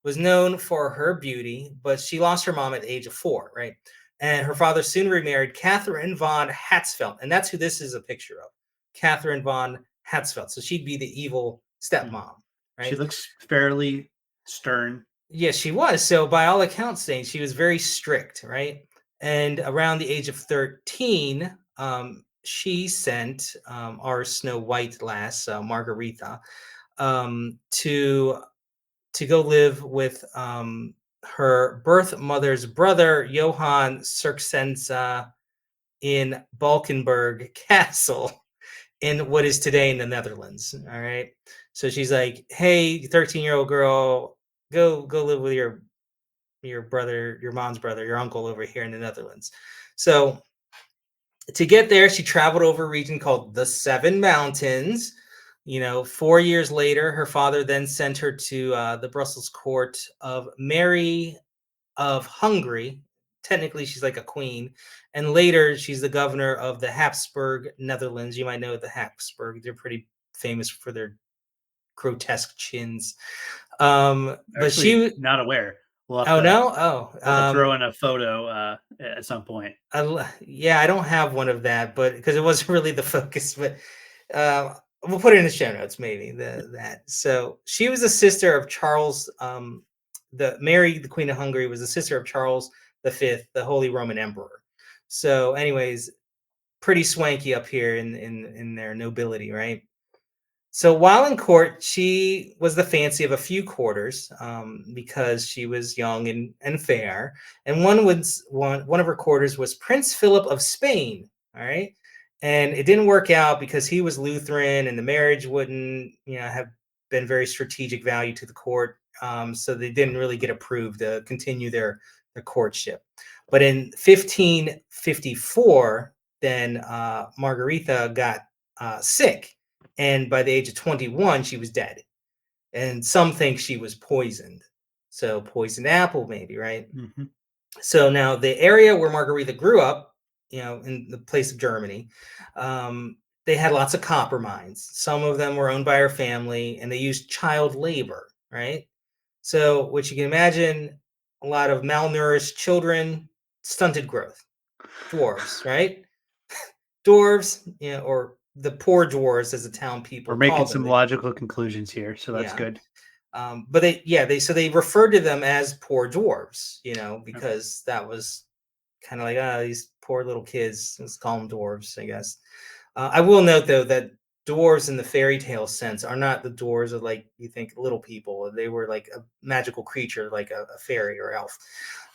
was known for her beauty, but she lost her mom at the age of 4, right? And her father soon remarried Catherine von Hatzfeld, and that's who this is a picture of, Catherine von Hatzfeld. So she'd be the evil Hmm. stepmom, She right? looks fairly stern. Yes, she was. So by all accounts, saying she was very strict, right? And around the age of 13, she sent our Snow White lass, Margaretha, to go live with her birth mother's brother, Johann Cirksensa, in Balkenburg Castle in what is today in the Netherlands. All right. So she's like, "Hey, 13-year-old girl, go live with your brother, your mom's brother, your uncle over here in the Netherlands." So to get there, she traveled over a region called the Seven Mountains. 4 years later, her father then sent her to the Brussels court of Mary of Hungary. Technically, she's like a queen. And later, she's the governor of the Habsburg Netherlands. You might know the Habsburg. They're pretty famous for their grotesque chins. But Actually, she, not aware. oh no, oh, We'll have to throw in a photo at some point. yeah, I don't have one of that, but because it wasn't really the focus, but uh, we'll put it in the show notes, maybe that. So she was a sister of Charles. The Mary, the Queen of Hungary, was the sister of Charles V, the Holy Roman Emperor. So, anyways, pretty swanky up here in their nobility, right? So while in court, she was the fancy of a few quarters because she was young and fair. And one of her quarters was Prince Philip of Spain. All right, and it didn't work out because he was Lutheran, and the marriage wouldn't, have been very strategic value to the court. So they didn't really get approved to continue their courtship. But in 1554, then Margaretha got sick, and by the age of 21 she was dead, and some think she was poisoned, so poisoned apple maybe, right? Mm-hmm. So now the area where Margaretha grew up, in the place of Germany, they had lots of copper mines. Some of them were owned by her family, and they used child labor, right? So what you can imagine, a lot of malnourished children, stunted growth, dwarves, right? Dwarves, or the poor dwarves, as the town We're people making called them. some logical conclusions here, so that's Yeah. good. But they referred to them as poor dwarves, because that was kind of like, these poor little kids. Let's call them dwarves, I guess. I will note though that dwarves in the fairy tale sense are not the dwarves of, like, you think, little people. They were like a magical creature, like a fairy or elf.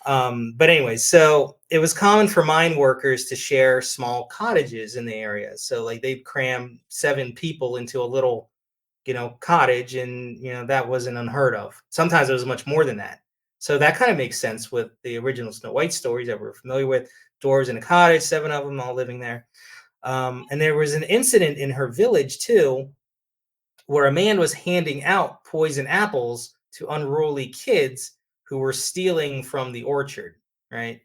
But anyway, so it was common for mine workers to share small cottages in the area. So like they'd cram 7 people into a little, cottage, and that wasn't unheard of. Sometimes it was much more than that. So that kind of makes sense with the original Snow White stories that we're familiar with. Dwarves in a cottage, 7 of them all living there. And there was an incident in her village too, where a man was handing out poison apples to unruly kids who were stealing from the orchard, right?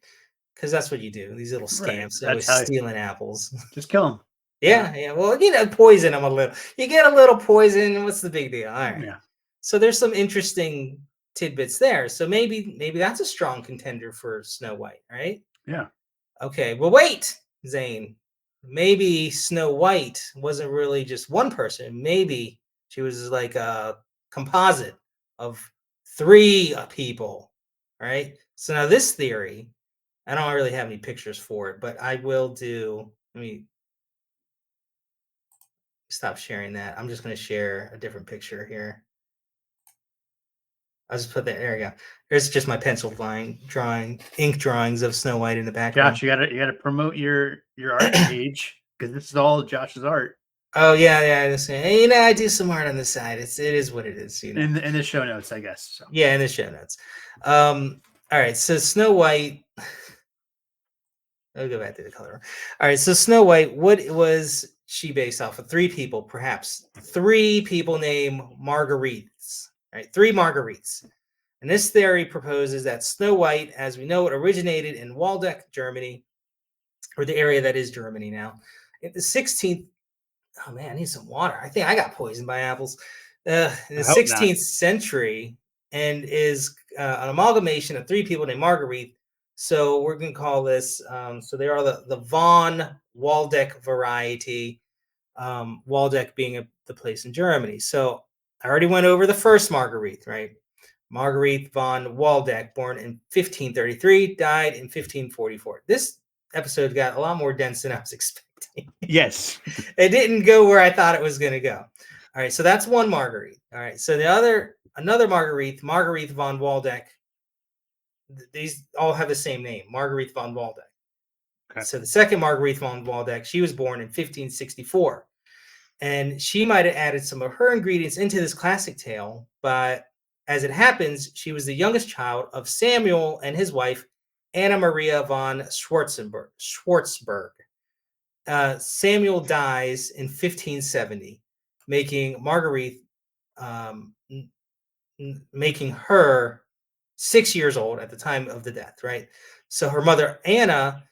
Because that's what you do. These little Right. scamps, That's always how. stealing apples. Just kill them. Yeah, yeah. Well, poison them a little. You get a little poison. What's the big deal? All right. Yeah. So there's some interesting tidbits there. So maybe that's a strong contender for Snow White, right? Yeah. Okay. Well, wait, Zane. Maybe Snow White wasn't really just one person. Maybe she was like a composite of 3 people, right? So now this theory, I don't really have any pictures for it, but I will do. Let me stop sharing that. I'm just going to share a different picture here. I'll just put that. There we go. There's just my pencil line drawing, ink drawings of Snow White in the background. Josh, you gotta promote your art page because this is all Josh's art. Oh yeah, yeah. I do some art on the side. It is what it is. In the show notes, I guess. So. Yeah, in the show notes. All right, so Snow White. I'll go back to the color. All right, so Snow White, what was she based off of? Three people, perhaps. Three people named Marguerites. All right, three Marguerites. And this theory proposes that Snow White, as we know it, originated in Waldeck, Germany, or the area that is Germany now. In the 16th, oh man, I need some water. I think I got poisoned by apples. In the I hope not. 16th century, and is an amalgamation of three people named Marguerite. So we're going to call this, so they are the von Waldeck variety, Waldeck being the place in Germany. So I already went over the first Marguerite, right? Marguerite von Waldeck, born in 1533, died in 1544. This episode got a lot more dense than I was expecting. Yes. It didn't go where I thought it was going to go. All right, so that's one Marguerite. All right, so another Marguerite, Marguerite von Waldeck. These all have the same name, Marguerite von Waldeck. Okay. So the second Marguerite von Waldeck, she was born in 1564. And she might have added some of her ingredients into this classic tale, but as it happens, she was the youngest child of Samuel and his wife, Anna Maria von Schwarzburg. Samuel dies in 1570, making Marguerite, um, making her 6 years old at the time of the death, right? So her mother, Anna,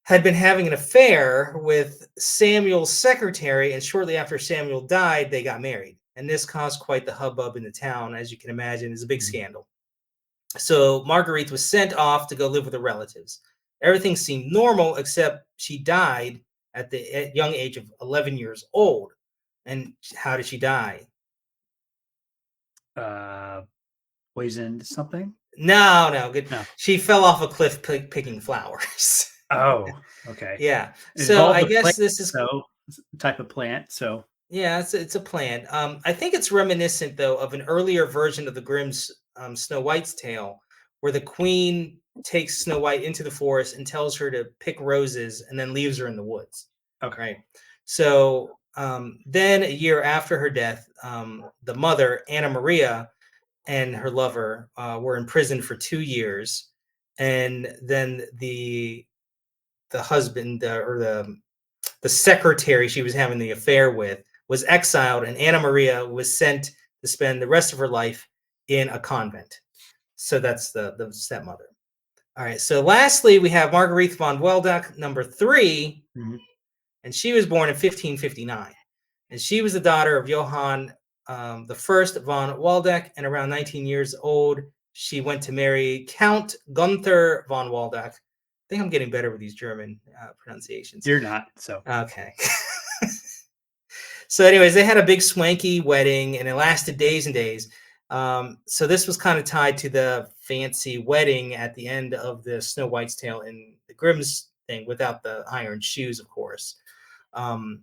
had been having an affair with Samuel's secretary, and shortly after Samuel died, they got married. And this caused quite the hubbub in the town, as you can imagine. It's a big scandal. So Marguerite was sent off to go live with her relatives. Everything seemed normal, except she died at the young age of 11 years old. And how did she die? Poisoned something? No, good. No. She fell off a cliff picking flowers. Oh, okay. Yeah. It So involved I a plant, guess this is so type of plant. So Yeah, it's a plan. I think it's reminiscent though of an earlier version of the Grimm's Snow White's tale, where the queen takes Snow White into the forest and tells her to pick roses, and then leaves her in the woods. okay. Right. So then a year after her death, the mother Anna Maria and her lover were in prison for 2 years, and then the husband or the secretary she was having the affair with was exiled, and Anna Maria was sent to spend the rest of her life in a convent. So that's the stepmother. All right. So lastly, we have Marguerite von Weldeck, number 3, Mhm. and she was born in 1559, and she was the daughter of Johann the First von Waldeck, and around 19 years old, she went to marry Count Gunther von Waldeck. I think I'm getting better with these German pronunciations. You're not. So Okay. So, anyways, they had a big swanky wedding, and it lasted days and days. So this was kind of tied to the fancy wedding at the end of the Snow White's tale in the Grimm's thing, without the iron shoes, of course. Um,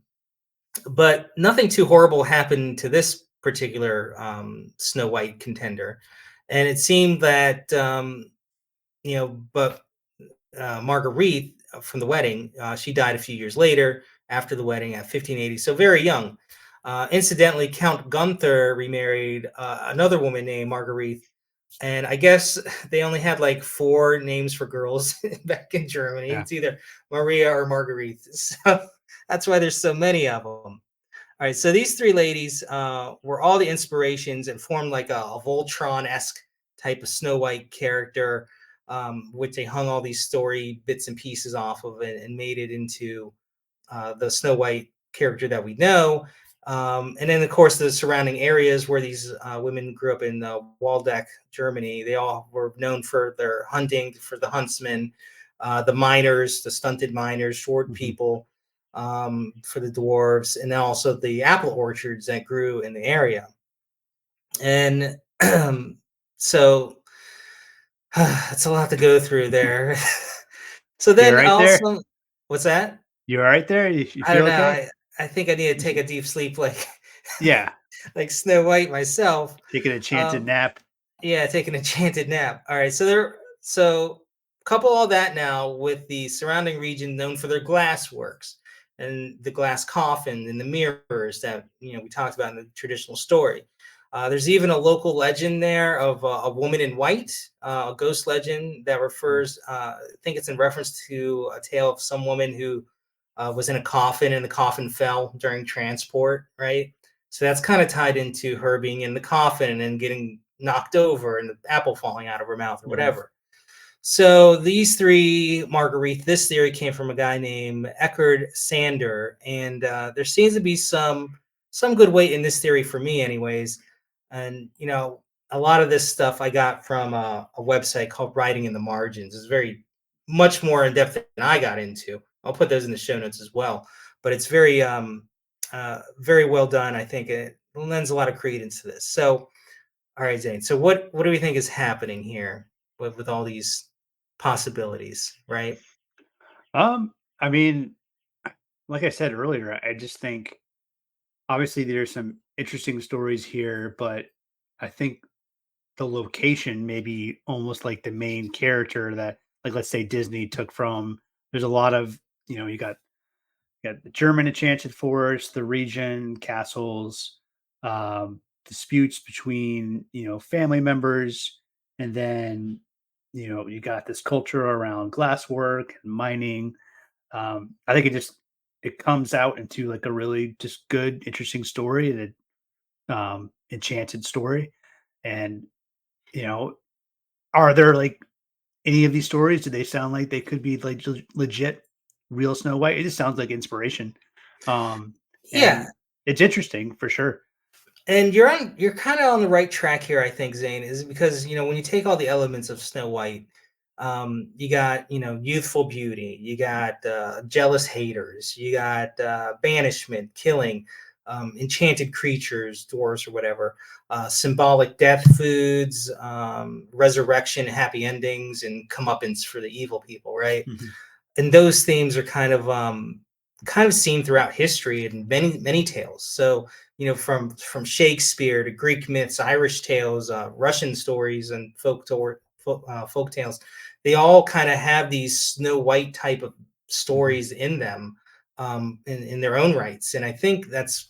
but nothing too horrible happened to this particular Snow White contender, and it seemed that but Marguerite from the wedding, she died a few years later after the wedding at 1580, so very young. Incidentally, Count Gunther remarried another woman named Marguerite, and I guess they only had like 4 names for girls back in Germany. yeah. It's either Maria or Marguerite, so that's why there's so many of them. All right, so these 3 ladies were all the inspirations and formed like a Voltron-esque type of Snow White character, which they hung all these story bits and pieces off of it and made it into the Snow White character that we know. And then, of course, the surrounding areas where these women grew up in Waldeck, Germany, they all were known for their hunting, for the huntsmen, the miners, the stunted miners, short people, for the dwarves, and then also the apple orchards that grew in the area. And so it's a lot to go through there. So You're then right there. also, what's that? You all right there? You I don't feel know. okay? I think I need to take a deep sleep, like Yeah. like Snow White myself. Taking a chanted Um, nap. yeah, take an enchanted nap. All right, so couple all that now with the surrounding region known for their glass works and the glass coffin and the mirrors that we talked about in the traditional story. There's even a local legend there of a woman in white, a ghost legend that Mm. refers, I think it's in reference to a tale of some woman who was in a coffin and the coffin fell during transport, right? So that's kind of tied into her being in the coffin and then getting knocked over and the apple falling out of her mouth or Mhm. whatever. So these three Marguerite, this theory came from a guy named Eckhard Sander, and there seems to be some good weight in this theory for me, anyways. And a lot of this stuff I got from a website called Writing in the Margins. It's very much more in depth than I got into. I'll put those in the show notes as well. But it's very well done. I think it lends a lot of credence to this. So all right, Zane. So what do we think is happening here with all these possibilities, right? I mean, like I said earlier, I just think obviously there's some interesting stories here, but I think the location may be almost like the main character that, like, let's say Disney took from. There's a lot of, you got the German Enchanted Forest, the region, castles, disputes between family members, and then you got this culture around glasswork and mining. I think it comes out into like a really just good, interesting story, that enchanted story. And you know, are there like any of these stories? Do they sound like they could be like legit, real Snow White? It just sounds like inspiration, um, Yeah, and it's interesting for sure. and you're kind of on the right track here, I think, Zane, is because when you take all the elements of Snow White, you got youthful beauty, you got jealous haters, you got banishment, killing, enchanted creatures, dwarves or whatever, symbolic death foods, resurrection, happy endings, and comeuppance for the evil people, right? Mhm, And those themes are kind of seen throughout history in many tales. So from Shakespeare to Greek myths, Irish tales, Russian stories, and folk tales, they all kind of have these Snow White type of mhm. stories in them, in their own rights. And I think that's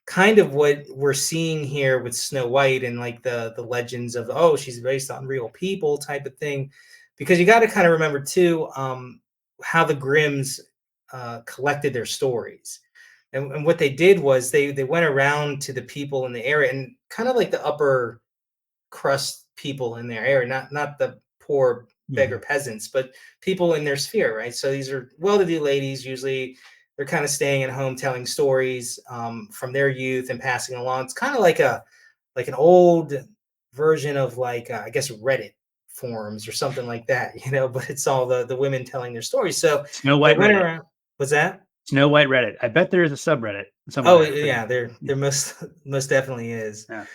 kind of what we're seeing here with Snow White and like the legends of, oh, she's based on real people type of thing, because you got to kind of remember too, how the Grimms collected their stories. And what they did was they went around to the people in the area, and kind of like the upper crust people in their area, not the poor beggar Mhm. peasants, but people in their sphere, right? So these are well-to-do ladies. Usually, they're kind of staying at home, telling stories from their youth and passing along. It's kind of like an old version of like I guess Reddit forums or something like that, but it's all the women telling their stories. So Snow they White went Reddit. around. Was that? Snow White Reddit. I bet there is a subreddit Oh somewhere for yeah, this. there most definitely is. Yeah.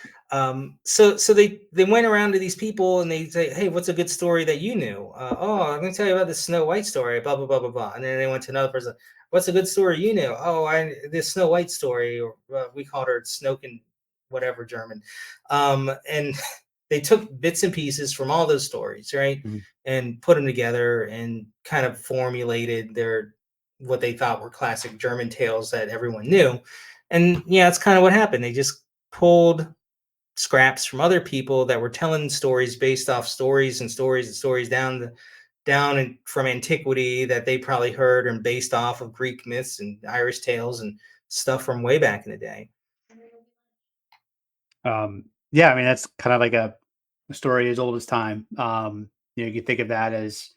So they went around to these people and they say, "Hey, what's a good story that you knew?" Oh, I'm going to tell you about the Snow White story. Blah blah blah blah blah. And then they went to another person. What's a good story you knew? Oh, I this Snow White story, or we called her Snoken, whatever German. And they took bits and pieces from all those stories, right, Mhm. and put them together and kind of formulated their what they thought were classic German tales that everyone knew. And yeah, that's kind of what happened. They just pulled scraps from other people that were telling stories based off stories and stories and stories down and from antiquity that they probably heard and based off of Greek myths and Irish tales and stuff from way back in the day. Yeah, I mean that's kind of like a story as old as time. You can think of that as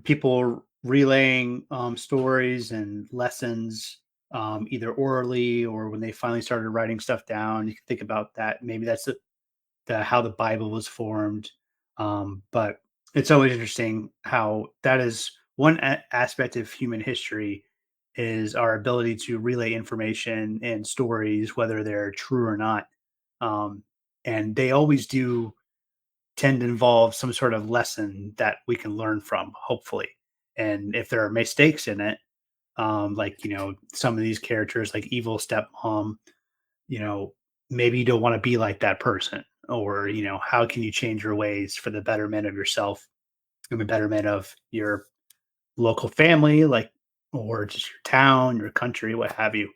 people relaying stories and lessons, either orally or when they finally started writing stuff down. You can think about that. Maybe that's the how the Bible was formed. But it's always interesting how that is one aspect of human history is our ability to relay information and stories, whether they're true or not. Um, and they always do tend to involve some sort of lesson that we can learn from, hopefully. And if there are mistakes in it, like some of these characters, like evil stepmom, you know, maybe you don't want to be like that person, or how can you change your ways for the betterment of yourself and the betterment of your local family, like, or just your town, your country, what have you.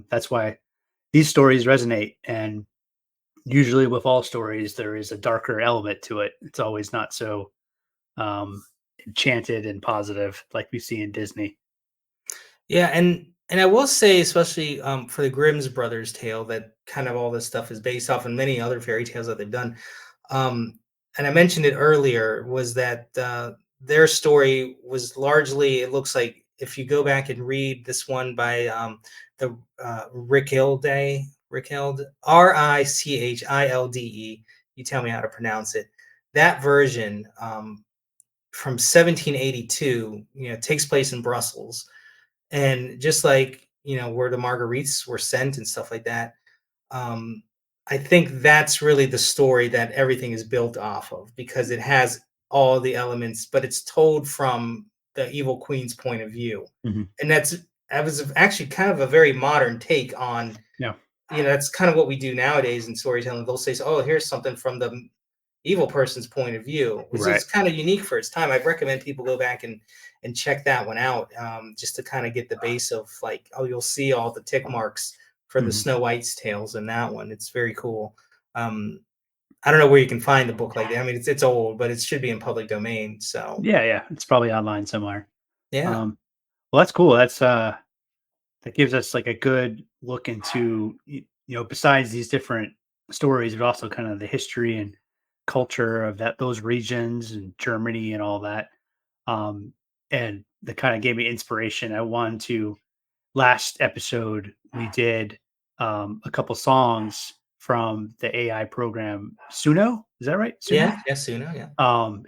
That's why these stories resonate, and usually with all stories, there is a darker element to it. It's always not so um, enchanted and positive like we see in Disney. Yeah, and I will say, especially for the Grimm's brothers tale, that kind of all this stuff is based off, and many other fairy tales that they've done. Um, and I mentioned it earlier, was that their story was largely, it looks like, if you go back and read this one by the Rickilde, Richilde, you tell me how to pronounce it. That version from 1782, takes place in Brussels, and just like, where the Marguerites were sent and stuff like that, um, I think that's really the story that everything is built off of, because it has all the elements, but it's told from the evil queen's point of view. Mhm. And that was actually kind of a very modern take on, Yeah. that's kind of what we do nowadays in storytelling. They'll say, oh, here's something from the evil person's point of view, which Right. is kind of unique for its time. I'd recommend people go back and check that one out, just to kind of get the base of, like, oh, you'll see all the tick marks for the Mhm. Snow White's tales in that one. It's very cool. Um, I don't know where you can find the book like that. I mean, it's old, but it should be in public domain. So Yeah, yeah. It's probably online somewhere. yeah, Well, that's cool. That gives us like a good look into besides these different stories, but also kind of the history and culture of those regions and Germany and all that. Um, and that kind of gave me inspiration. I wanted to last episode we did a couple songs from the AI program Suno. Is that right? Suno. yeah, yes, Suno, yeah,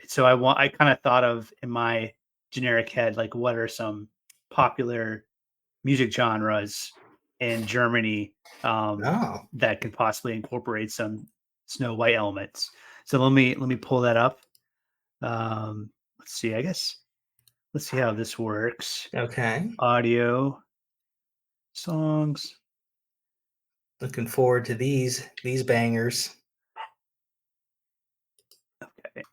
So I kind of thought of in my generic head, like what are some popular music genres in Germany oh, that could possibly incorporate some Snow White elements. So let me pull that up. Let's see. I guess let's see how this works. okay. Audio songs. Looking forward to these bangers. Okay.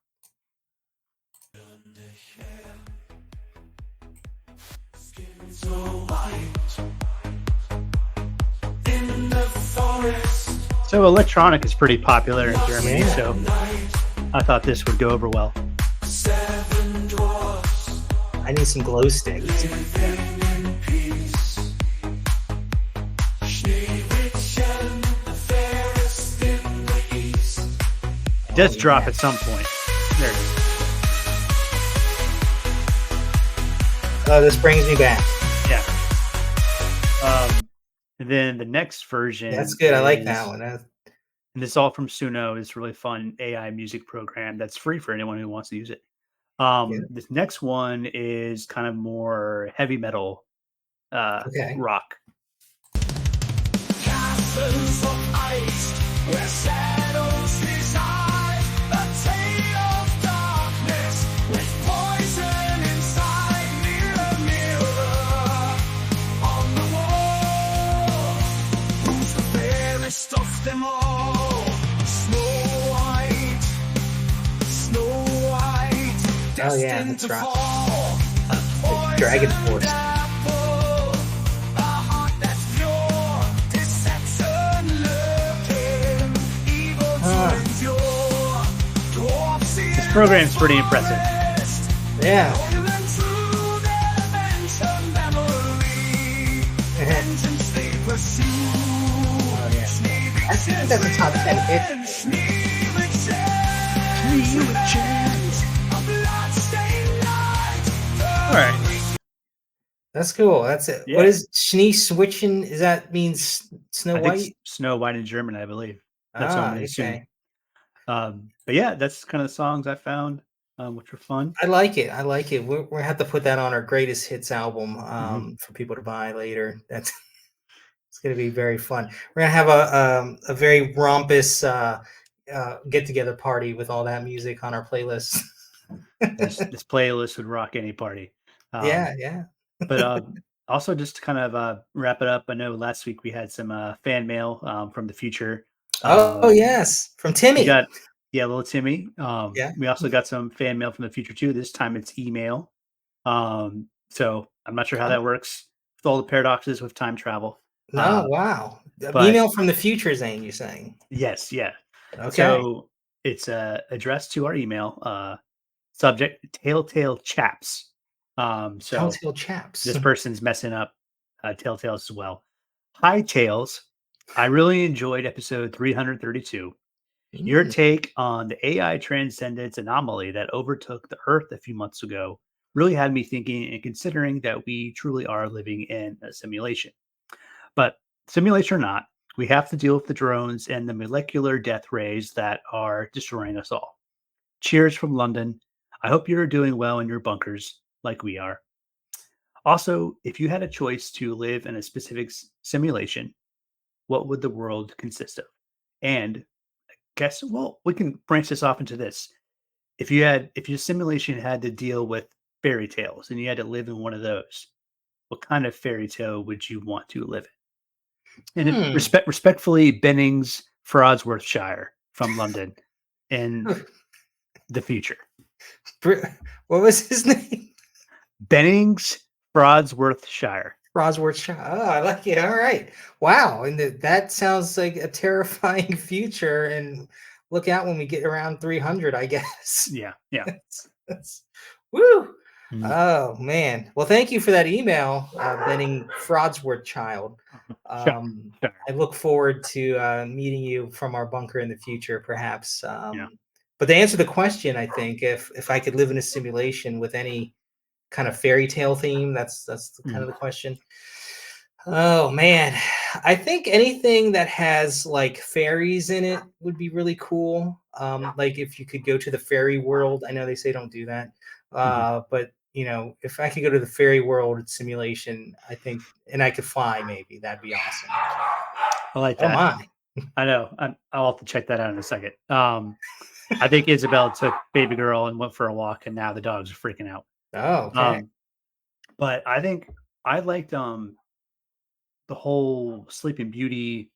So electronic is pretty popular in Germany, Yeah. so I thought this would go over well. I need some glow sticks. It does Oh, drop yeah. at some point. There it is. Oh, this brings me back. Yeah. And then the next That's version good. I like that is, one. and this is all from Suno. It's a really fun AI music program that's free for anyone who wants to use it. Yeah. This next one is kind of more heavy metal Okay. rock. Castles of ice, where shadows reside. A tale of darkness, with poison inside. Mirror, mirror, on the wall, who's the fairest of them all? Snow White, Snow White, Oh, yeah, destined that's to right. fall. A Dragon poisoned Force. apple, a heart that's pure, deception lurking, evil to endure. Dwarfs the This program's pretty impressive. forest, Yeah. rolling through their dimension memory. Vengeance they pursue. Oh, yeah. I think that's a top 10 hit. All right. That's cool. That's it. What Yeah. is Schnee switching? Is that means Snow I think White? Snow White in German, I believe. That's what I'm Ah, going to assume. okay. But yeah, that's kind of the songs I found, which were fun. I like it. I like it. We're gonna have to put that on our greatest hits album Mhm. for people to buy later. That's it's gonna be very fun. We're gonna have a very rompous get together party with all that music on our playlist. This playlist would rock any party. Um, Yeah, yeah. but also just to kind of wrap it up, I know last week we had some fan mail from the future. Oh Um, yes, from we Timmy. got little Timmy. Yeah. We also got some fan mail from the future too. This time it's email. So I'm not sure how Oh, that works with all the paradoxes with time travel. no, Uh, wow. But email from the future, Zane, you're saying? yes, yeah. Okay. So it's addressed to our email. Subject: Telltale Chaps. So Telltale chaps. this person's messing up Telltales as well. Hi, Tails. I really enjoyed episode 332. Your Mm. take on the AI transcendence anomaly that overtook the Earth a few months ago really had me thinking and considering that we truly are living in a simulation. But simulation or not, we have to deal with the drones and the molecular death rays that are destroying us all. Cheers from London. I hope you're doing well in your bunkers like we are. Also, if you had a choice to live in a specific simulation, what would the world consist of? And well, we can branch this off into this. If your simulation had to deal with fairy tales and you had to live in one of those, what kind of fairy tale would you want to live in? And Hmm. respectfully, Bennings, Frodsworthshire from London in the future. What was his name? Bennings, Frodsworthshire. Rosworth. Oh, I like it. All right. Wow. And that sounds like a terrifying future. And look out when we get around 300, I guess. Yeah, yeah. Woo. Mhm. Oh, man. Well, thank you for that email, Benning Frodsworth child. Sure. I look forward to meeting you from our bunker in the future, perhaps. Yeah. But to answer the question, I think if I could live in a simulation with any kind of fairy tale theme, that's kind of the question. Oh man, I think anything that has like fairies in it would be really cool. Like if you could go to the fairy world. I know they say don't do that, but if I could go to the fairy world simulation, I think, and I could fly, maybe that'd be awesome. I like Oh that. my! I know. I'll have to check that out in a second. I think Isabel took baby girl and went for a walk, and now the dogs are freaking out. Oh, okay. But I think I liked the whole Sleeping Beauty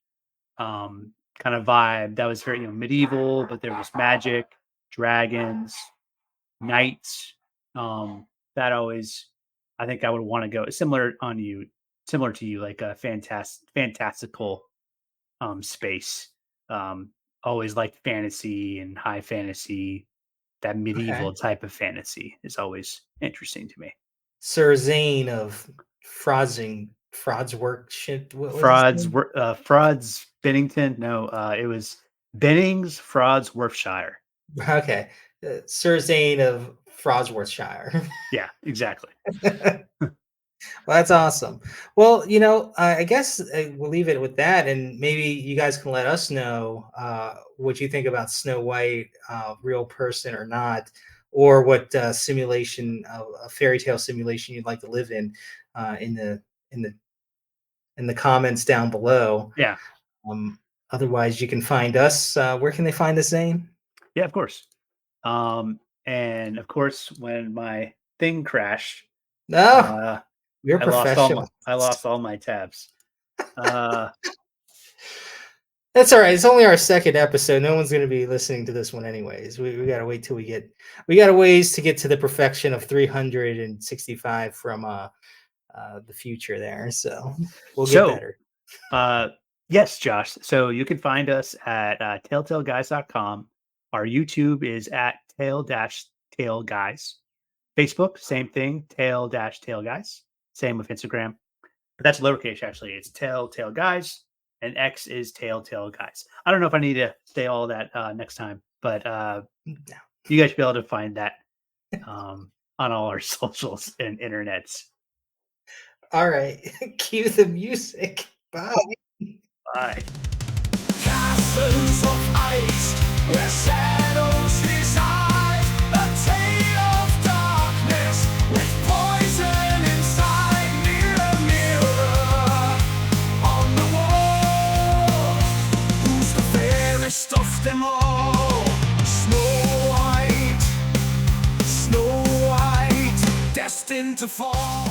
kind of vibe. That was very medieval, but there was magic, dragons, knights. That always, I think I would want to go similar to you, like a fantastical space. Always liked fantasy and high fantasy. That medieval Okay. type of fantasy is always interesting to me. Sir Zane of Frodsworth shit. What was his name? Frauds Bennington. No, it was Bennings, Frodsworthshire. Okay. Sir Zane of Frosworthshire. Yeah, exactly. Well, that's awesome. Well, I guess we'll leave it with that, and maybe you guys can let us know what you think about Snow White, real person or not, or what simulation, a fairy tale simulation you'd like to live in the in the in the comments down below. Yeah, Um, Otherwise, you can find us. Where can they find us, Zane? yeah, of course. And of course, when my thing crashed, No, uh, you're professional. I lost all my tabs. Uh, That's all right. It's only our second episode. No one's going to be listening to this one anyways. We got to wait till we got a ways to get to the perfection of 365 from the future there. So we'll get So, better. yes, Josh. So you can find us at telltaleguys.com. Our YouTube is at tail guys. Facebook, same thing, tail guys. Same with Instagram. But that's lowercase, actually. It's tail guys, and X is tail guys. I don't know if I need to say all that next time, but you guys should be able to find that on all our socials and internets. All right. Cue the music. Bye. Bye. Castles of ice, where shadows reside. A tale of darkness, with poison inside. Mirror on the wall. Who's the fairest of them all? Snow White, destined to fall.